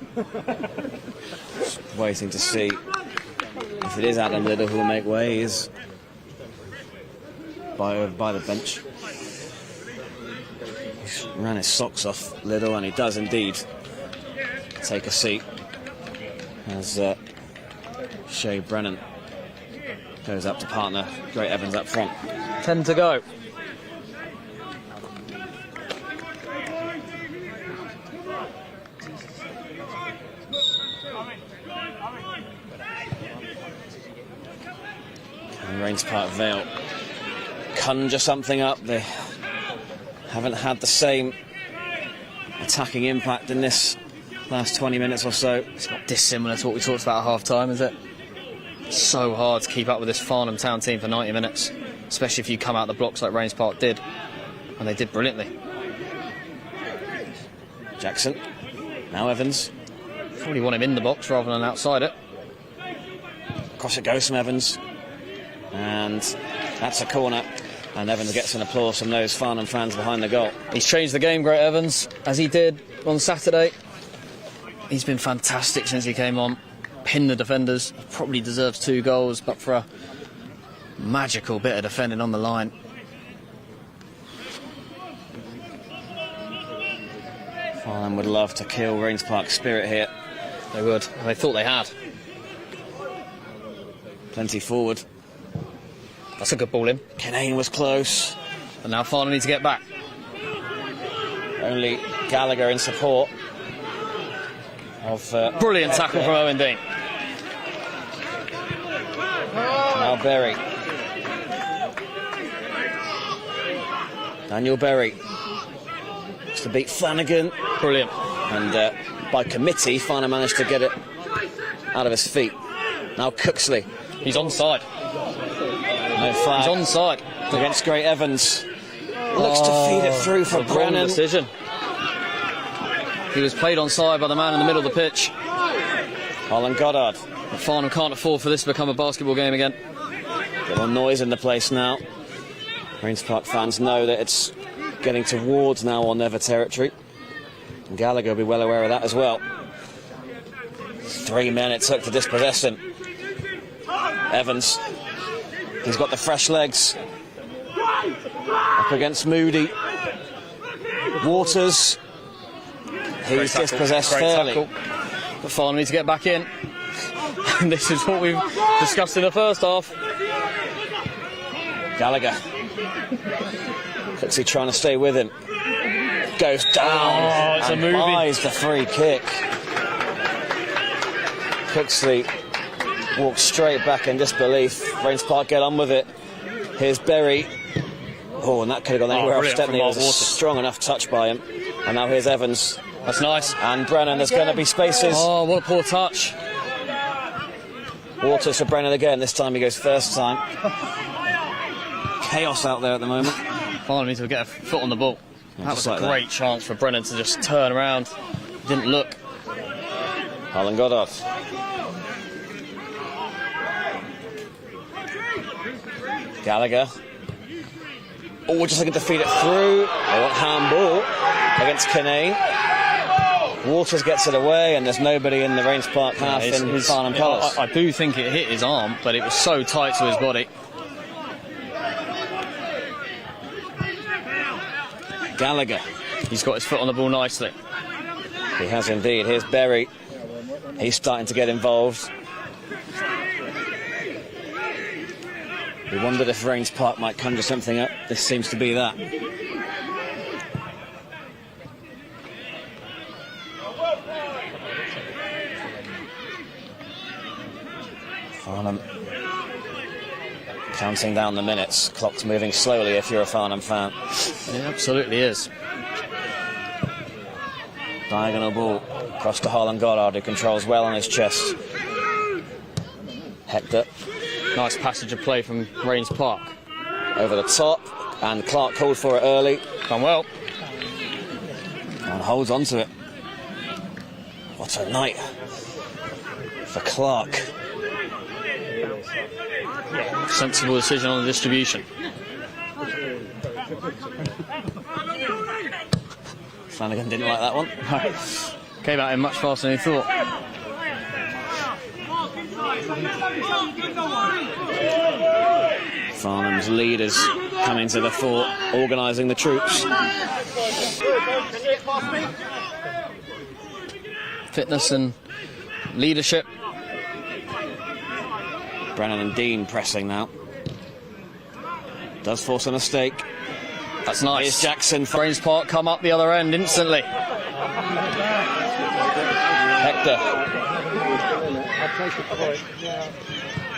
S1: Waiting to see if it is Adam Little who will make way. He is by the bench. He's ran his socks off, Little, and he does indeed take a seat as Shea Brennan goes up to partner Great Evans up front.
S2: 10 to go.
S1: And Raynes Park Vale conjure something up. They haven't had the same attacking impact in this last 20 minutes or so.
S2: It's not dissimilar to what we talked about at half-time, is it? It's so hard to keep up with this Farnham Town team for 90 minutes, especially if you come out the blocks like Raynes Park did, and they did brilliantly.
S1: Jackson, now Evans.
S2: Probably want him in the box rather than outside it.
S1: Across it goes from Evans, and that's a corner, and Evans gets an applause from those Farnham fans behind the goal.
S2: He's changed the game, Great Evans, as he did on Saturday. He's been fantastic since he came on. Pinned the defenders, probably deserves 2 goals, but for a magical bit of defending on the line.
S1: Farnham would love to kill Raynes Park's spirit here.
S2: They would. They thought they had.
S1: Plenty forward.
S2: That's a good ball in.
S1: Kinane was close.
S2: And now Farnham need to get back.
S1: Only Gallagher in support of...
S2: Brilliant tackle from Owen Dean.
S1: Now Berry. Daniel Berry. To beat Flanagan.
S2: Brilliant.
S1: And by committee, Farnham managed to get it out of his feet. Now Cooksley.
S2: He's onside.
S1: No flag.
S2: He's onside.
S1: Against Great Evans. Looks to feed it through for Brennan.
S2: Wrong decision. He was played onside by the man in the middle of the pitch.
S1: Holland Goddard.
S2: But Farnham can't afford for this to become a basketball game again.
S1: Bit more noise in the place now. Raynes Park fans know that it's getting towards now on Never territory. And Gallagher will be well aware of that as well. 3 men it took to dispossess him. Evans. He's got the fresh legs. Up against Moody. Waters. He's dispossessed fairly.
S2: But Farnham needs to get back in. And this is what we've discussed in the first half.
S1: Gallagher. Cooksley trying to stay with him. Goes down.
S2: It's
S1: and
S2: a movie.
S1: buys the free kick. Cooksley walks straight back in disbelief. Raynes Park get on with it. Here's Berry. Oh, and that could have gone anywhere off Stepney. It was a strong enough touch by him. And now here's Evans.
S2: That's nice.
S1: And Brennan, there's going to be spaces.
S2: Oh, what a poor touch.
S1: Waters for Brennan again. This time he goes first time. Chaos out there at the moment.
S2: Farnham needs to get a foot on the ball.
S1: Yeah,
S2: that was
S1: like
S2: a great chance for Brennan to just turn around. Didn't look.
S1: Holland Goddard. Gallagher. Oh, just looking to feed it through. They want handball against Kinane. Waters gets it away, and there's nobody in the Raynes Park half in Farnham Palace.
S2: I do think it hit his arm, but it was so tight to his body.
S1: Gallagher.
S2: He's got his foot on the ball nicely.
S1: He has indeed. Here's Berry. He's starting to get involved. We wondered if Raynes Park might conjure something up. This seems to be that. Farnham counting down the minutes. Clock's moving slowly if you're a Farnham fan.
S2: It absolutely is.
S1: Diagonal ball across to Holland Goddard, who controls well on his chest. Hector.
S2: Nice passage of play from Raynes Park.
S1: Over the top, and Clark called for it early.
S2: Done well.
S1: And holds on to it. What a night for Clark.
S2: Sensible decision on the distribution.
S1: Flanagan didn't like that one.
S2: Came out in much faster than he thought.
S1: Farnham's leaders coming to the fore, organising the troops.
S2: Fitness and leadership.
S1: Brennan and Dean pressing now. Does force a mistake.
S2: That's nice.
S1: Here's Jackson.
S2: Raynes Park come up the other end instantly.
S1: Hector.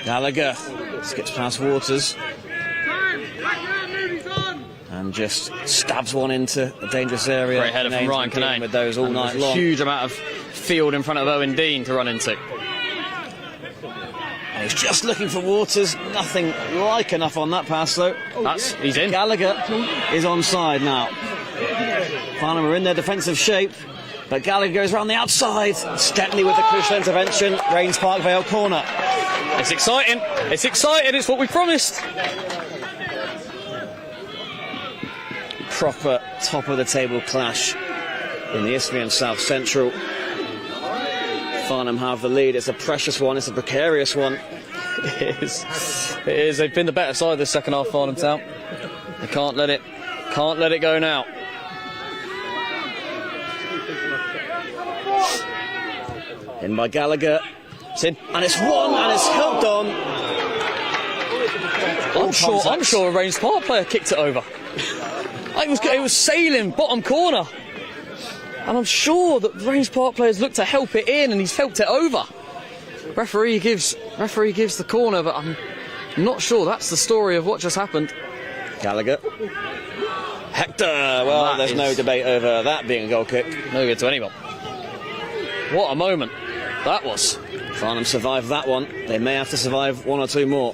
S1: Gallagher skips past Waters. And just stabs one into a dangerous area.
S2: Great header from Ryan Canane.
S1: With those all night long.
S2: A huge amount of field in front of Owen Dean to run into.
S1: And he's just looking for Waters. Nothing like enough on that pass, though.
S2: He's in.
S1: Gallagher is onside now. Farnham are in their defensive shape, but Gallagher goes around the outside. Stepney with the crucial intervention. Raynes Park Vale corner.
S2: It's exciting. It's exciting. It's what we promised.
S1: Proper top of the table clash in the Isthmian South Central. Farnham have the lead. It's a precious one. It's a precarious one.
S2: It is. It is. They've been the better side this second half, Farnham Town. They can't let it go now.
S1: In by Gallagher. It's in, and it's won, and it's held on.
S2: I'm sure a Raynes Park player kicked it over. It was sailing bottom corner. And I'm sure that Raynes Park players looked to help it in, and he's helped it over. Referee gives the corner, but I'm not sure that's the story of what just happened.
S1: Gallagher. Hector. Well, there's no debate over that being a goal kick.
S2: No good to anyone. What a moment that was.
S1: Farnham survived that one. They may have to survive one or two more.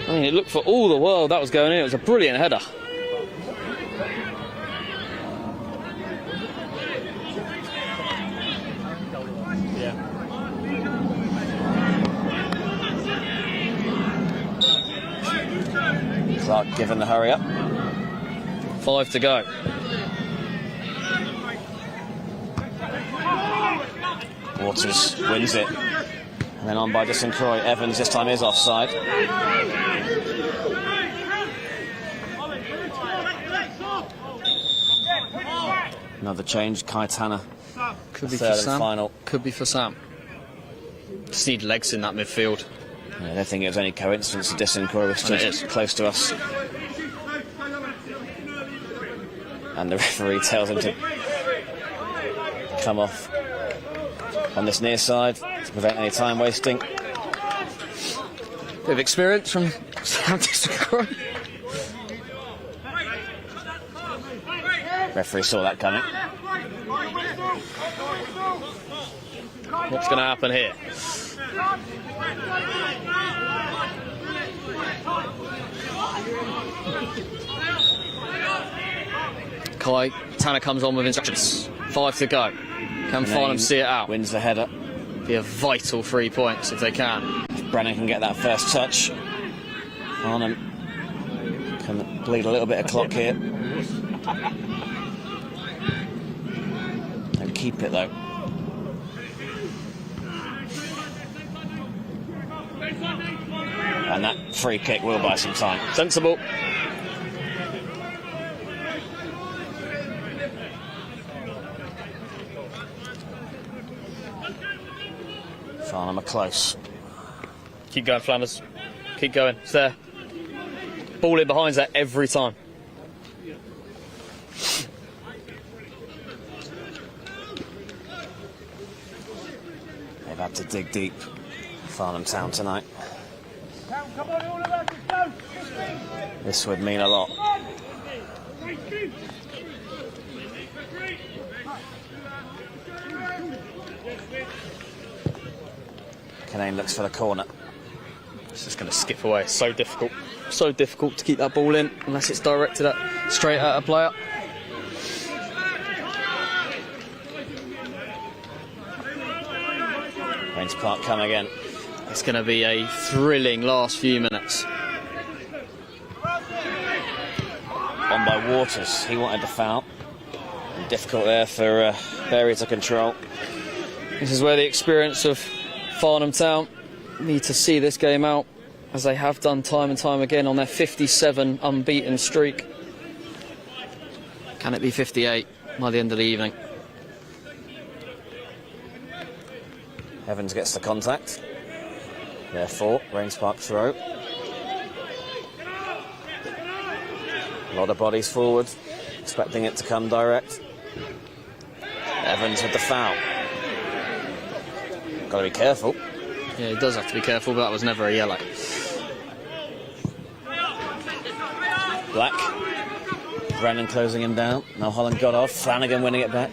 S2: I mean, it looked for all the world that was going in. It was a brilliant header.
S1: Clark given the hurry up.
S2: 5 to go.
S1: Waters wins it. And then on by St Croix. Evans this time is offside. Another change. Kai Tanner.
S2: Could be
S1: third
S2: for Sam.
S1: and final.
S2: Could be for Sam. Just need legs in that midfield.
S1: I don't think it was any coincidence that St Croix was just close to us. And the referee tells him to come off on this near side to prevent any time wasting.
S2: Bit of experience from Sam St Croix.
S1: Referee saw that coming.
S2: What's going to happen here? Kai Tanner comes on with instructions. 5 to go. Can Farnham see it out?
S1: Wins the header.
S2: Be a vital 3 points if they can.
S1: If Brennan can get that first touch, Farnham can bleed a little bit of clock here. And keep it though. And that free kick will buy some time.
S2: Sensible.
S1: Farnham are close.
S2: Keep going, Flanders. Keep going. It's there. Ball in behind that every time.
S1: They've had to dig deep. Farnham Town tonight. This would mean a lot. Canane looks for the corner.
S2: It's just going to skip away. It's so difficult. So difficult to keep that ball in unless it's directed at straight at a player.
S1: Raynes Park come again.
S2: It's going to be a thrilling last few minutes.
S1: on by Waters. He wanted the foul. Difficult there for Berry to control.
S2: This is where the experience of Farnham Town need to see this game out, as they have done time and time again on their 57 unbeaten streak. Can it be 58 by the end of the evening?
S1: Evans gets the contact. Therefore, Raynes Park throw. A lot of bodies forward, expecting it to come direct. Evans with the foul. Got to be careful.
S2: Yeah, he does have to be careful, but that was never a yellow.
S1: Black. Brennan closing him down. Now Holland got off. Flanagan winning it back.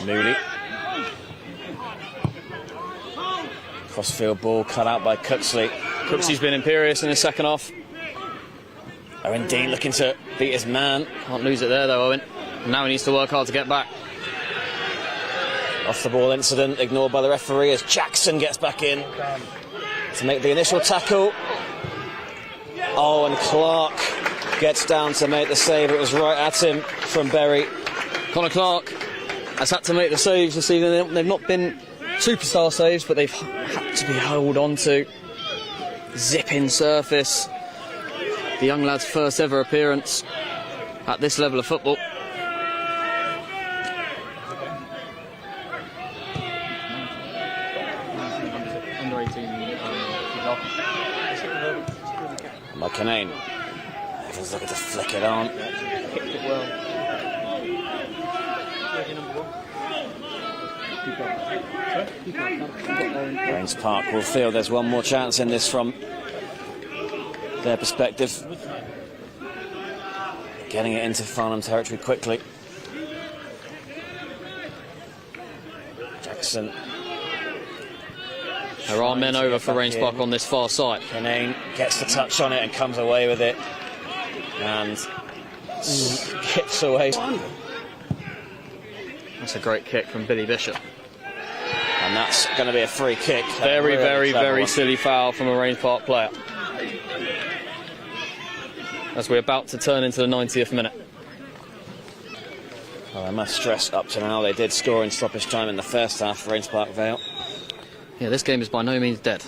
S1: Moody. Crossfield ball cut out by Cooksley.
S2: Cooksley's been imperious in the second half.
S1: Owen Dean looking to beat his man.
S2: Can't lose it there though, Owen. Now he needs to work hard to get back.
S1: Off the ball incident ignored by the referee as Jackson gets back in to make the initial tackle. Oh, and Clark gets down to make the save. It was right at him from Berry.
S2: Connor Clark has had to make the saves this evening. They've not been superstar saves, but they've had to be held on to. Zipping surface. The young lad's first ever appearance at this level of football. Under 18.
S1: McCanane. Evans looking to flick it on.
S2: Kicked it well.
S1: Raynes Park will feel there's one more chance in this from their perspective. Getting it into Farnham territory quickly. Jackson.
S2: There are men over for Raynes Park on this far side.
S1: Canane gets the touch on it and comes away with it. And kicks away.
S2: That's a great kick from Billy Bishop.
S1: And that's going to be a free kick.
S2: Very, very, very silly foul from a Raynes Park player. As we're about to turn into the 90th minute.
S1: Well, I must stress up to now they did score in stoppage time in the first half for Raynes Park Vale.
S2: Yeah, this game is by no means dead.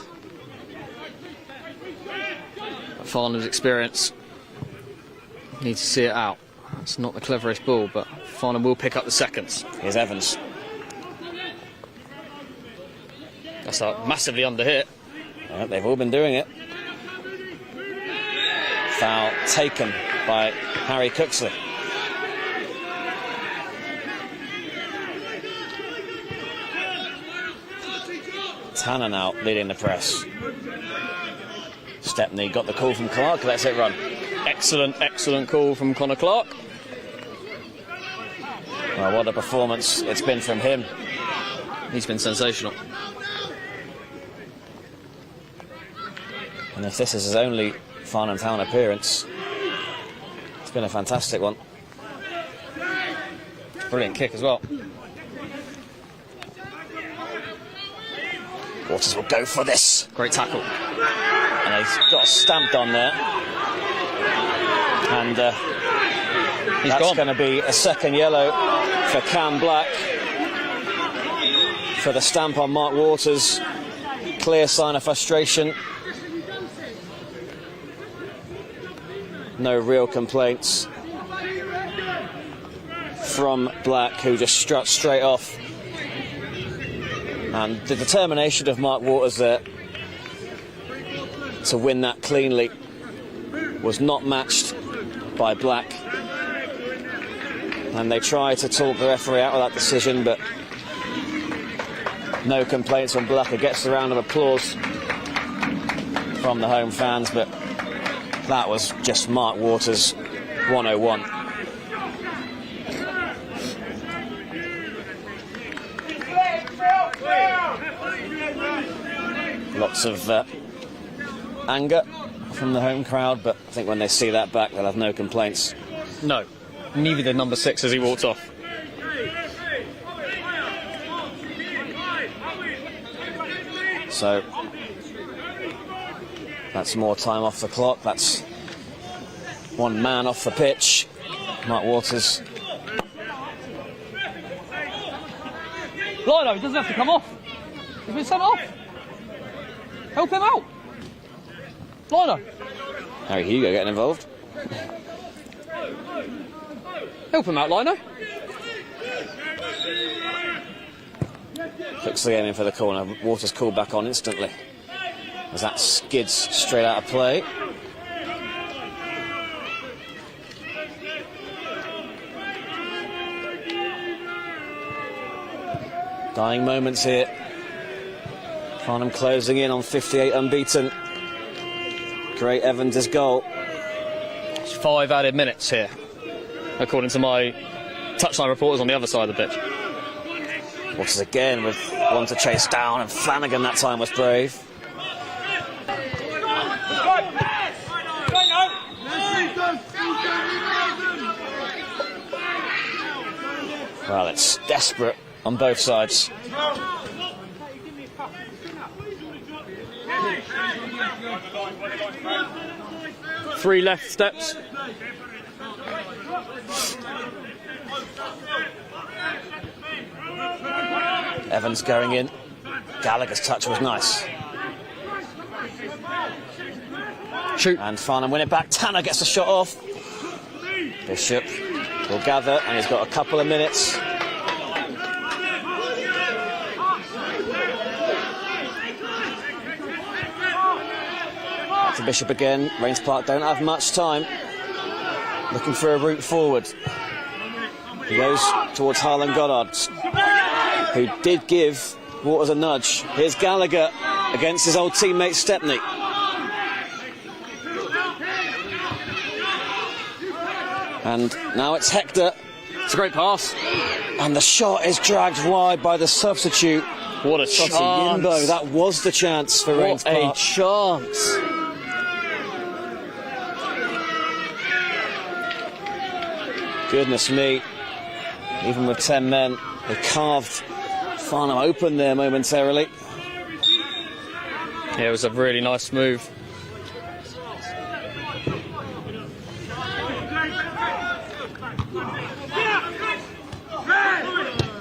S2: But Farnham's experience needs to see it out. It's not the cleverest ball, but Farnham will pick up the seconds.
S1: Here's Evans.
S2: That's a massively under hit.
S1: Yeah, they've all been doing it. Foul taken by Harry Cooksley. Tanner now leading the press. Stepney got the call from Clark. Let's it run.
S2: Excellent, excellent call from Connor Clark.
S1: Well, what a performance it's been from him.
S2: He's been sensational.
S1: And if this is his only Farnham Town appearance, it's been a fantastic one.
S2: Brilliant kick as well.
S1: Waters will go for this.
S2: Great tackle.
S1: And he's got stamped on there. And that's going to be a second yellow for Cam Black for the stamp on Mark Waters. Clear sign of frustration. No real complaints from Black, who just struck straight off. And the determination of Mark Waters there to win that cleanly was not matched by Black. And they tried to talk the referee out of that decision, but no complaints from Black. He gets the round of applause from the home fans, but that was just Mark Waters 101. Lots of anger from the home crowd, but I think when they see that back, they'll have no complaints.
S2: No, neither did number 6 as he walked off.
S1: So that's more time off the clock. That's one man off the pitch. Mark Waters.
S2: Lino, he doesn't have to come off. He's been sent off. Help him out. Lino.
S1: Harry Hugo getting involved.
S2: Help him out, Lino.
S1: Looks the aiming for the corner. Waters called back on instantly as that skids straight out of play. Dying moments here. Farnham closing in on 58 unbeaten. Great Evans' goal.
S2: 5 added minutes here, according to my touchline reporters on the other side of the pitch.
S1: Waters again with one to chase down, and Flanagan that time was brave. Well, it's desperate on both sides.
S2: 3 left steps.
S1: Evans going in. Gallagher's touch was nice.
S2: Shoot.
S1: And Farnham win it back. Tanner gets the shot off. Bishop will gather, and he's got a couple of minutes. Back to Bishop again. Raynes Park don't have much time. Looking for a route forward. He goes towards Harlan Goddard, who did give Waters a nudge. Here's Gallagher against his old teammate Stepney. And now it's Hector.
S2: It's a great pass.
S1: And the shot is dragged wide by the substitute.
S2: What a chance.
S1: Yimbo. That was the chance for Raynes Park.
S2: What a chance.
S1: Goodness me. Even with 10 men, they carved Farnham open there momentarily.
S2: Yeah, it was a really nice move.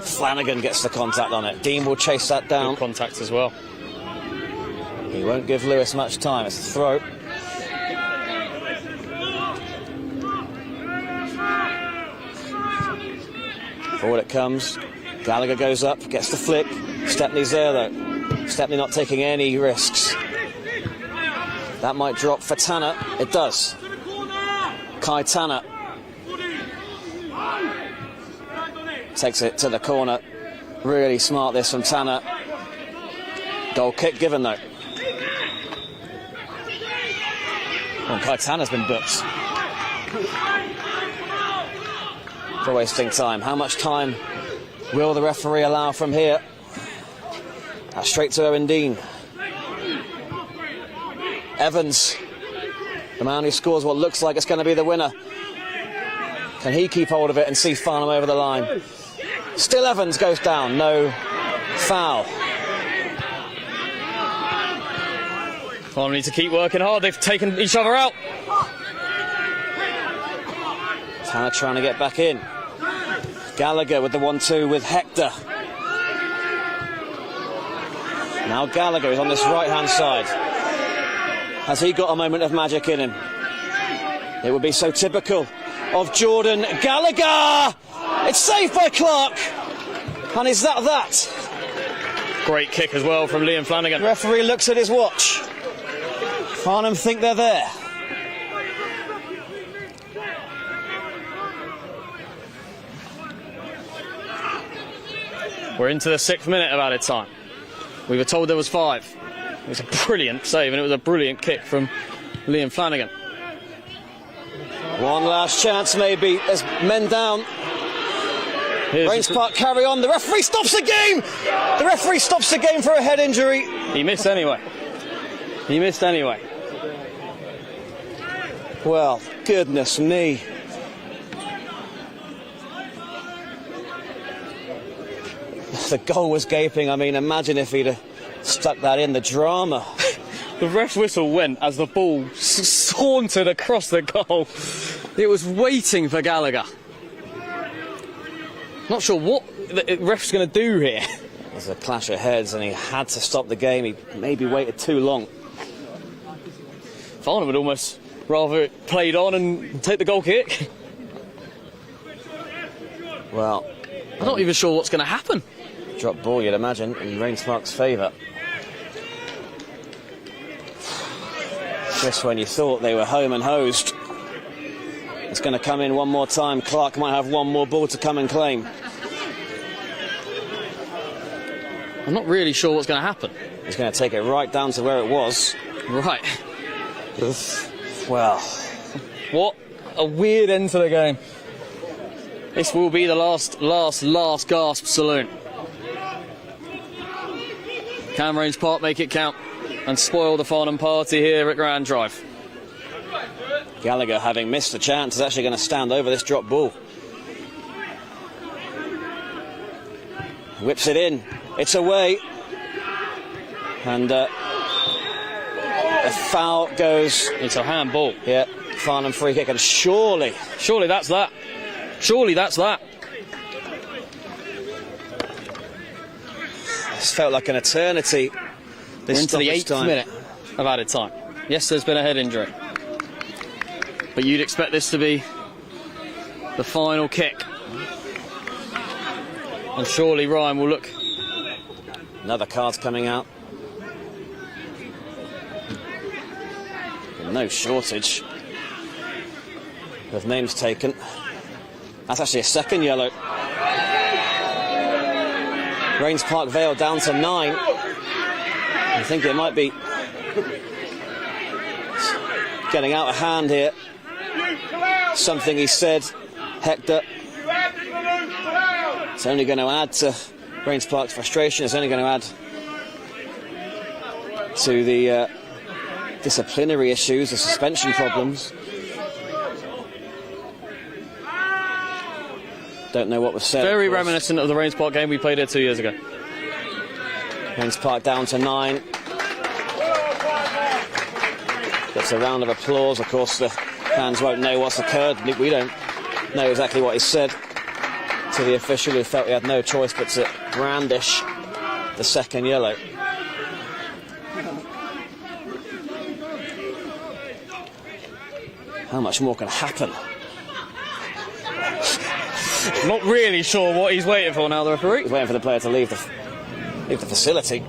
S1: Flanagan gets the contact on it. Dean will chase that down.
S2: Good contact as well.
S1: He won't give Lewis much time. It's a throw. Forward it comes. Gallagher goes up, gets the flick. Stepney's there though. Stepney not taking any risks. That might drop for Tanner. It does. Kai Tanner takes it to the corner. Really smart this from Tanner. Goal kick given though. Well, Kai Tanner's been booked for wasting time. How much time will the referee allow from here? Straight to Owen Dean. Evans, the man who scores what looks like it's going to be the winner. Can he keep hold of it and see Farnham over the line? Still Evans goes down, no foul.
S2: Farnham need to keep working hard. They've taken each other out.
S1: Tanner trying to get back in. Gallagher with the 1-2 with Hector. Now Gallagher is on this right-hand side. Has he got a moment of magic in him? It would be so typical of Jordan Gallagher. It's saved by Clark. And is that?
S2: Great kick as well from Liam Flanagan.
S1: The referee looks at his watch. Farnham think they're there.
S2: We're into the 6th minute of added time. We were told there was 5. It was a brilliant save, and it was a brilliant kick from Liam Flanagan.
S1: One last chance maybe. There's men down. Raynes Park carry on. The referee stops the game. The referee stops the game for a head injury.
S2: He missed anyway. He missed anyway.
S1: Well, goodness me. The goal was gaping. I mean, imagine if he'd have Stuck that in, the drama.
S2: The ref's whistle went as the ball sauntered across the goal. It was waiting for Gallagher. Not sure what the ref's going to do here.
S1: There's a clash of heads and he had to stop the game. He maybe waited too long.
S2: Farnham would almost rather it played on and take the goal kick.
S1: Well,
S2: I'm not even sure what's going to happen.
S1: Drop ball, you'd imagine, in Raynes Park's favour. Just when you thought they were home and hosed. It's going to come in one more time. Clark might have one more ball to come and claim.
S2: I'm not really sure what's going to happen.
S1: He's going to take it right down to where it was.
S2: Right.
S1: Well,
S2: what a weird end to the game. This will be the last gasp saloon. Can Raynes Park make it count and spoil the Farnham party here at Grand Drive?
S1: Gallagher, having missed the chance, is actually going to stand over this drop ball. Whips it in. It's away. And a foul goes.
S2: It's a handball.
S1: Yeah, Farnham free kick, and surely
S2: that's that. Surely that's that.
S1: It's felt like an eternity.
S2: We're into the 8th minute of added time. Yes, there's been a head injury. But you'd expect this to be the final kick. And surely Ryan will look.
S1: Another card's coming out. No shortage of names taken. That's actually a second yellow. Raynes Park Vale down to 9. I think it might be getting out of hand here. Something he said, Hector. It's only going to add to Raynes Park's frustration. It's only going to add to the disciplinary issues, the suspension problems. Don't know what was said.
S2: Very reminiscent of the Raynes Park game we played here 2 years ago.
S1: Raynes Park down to 9. Gets a round of applause. Of course, the fans won't know what's occurred. We don't know exactly what he said to the official, who felt he had no choice but to brandish the second yellow. How much more can happen?
S2: Not really sure what he's waiting for now, the referee.
S1: He's waiting for the player to leave the facility.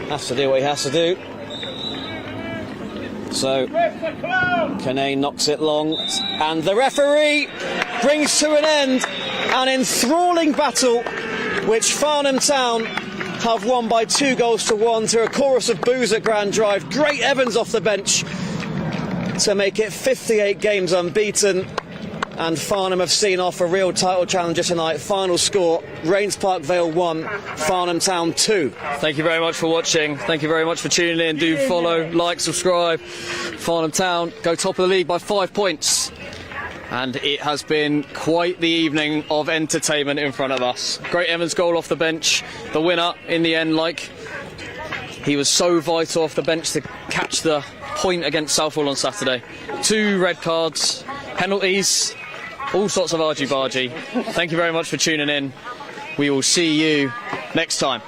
S1: Has to do what he has to do. So, Canane knocks it long, and the referee brings to an end an enthralling battle which Farnham Town have won by 2-1 to a chorus of boos at Grand Drive. Great Evans off the bench to make it 58 games unbeaten, and Farnham have seen off a real title challenger tonight. Final score, Raynes Park Vale 1, Farnham Town 2.
S2: Thank you very much for watching. Thank you very much for tuning in. Do follow, like, subscribe. Farnham Town go top of the league by 5 points. And it has been quite the evening of entertainment in front of us. Great Evans goal off the bench. The winner in the end, like, he was so vital off the bench to catch the point against Southall on Saturday. 2 red cards, penalties, all sorts of argy-bargy. Thank you very much for tuning in. We will see you next time.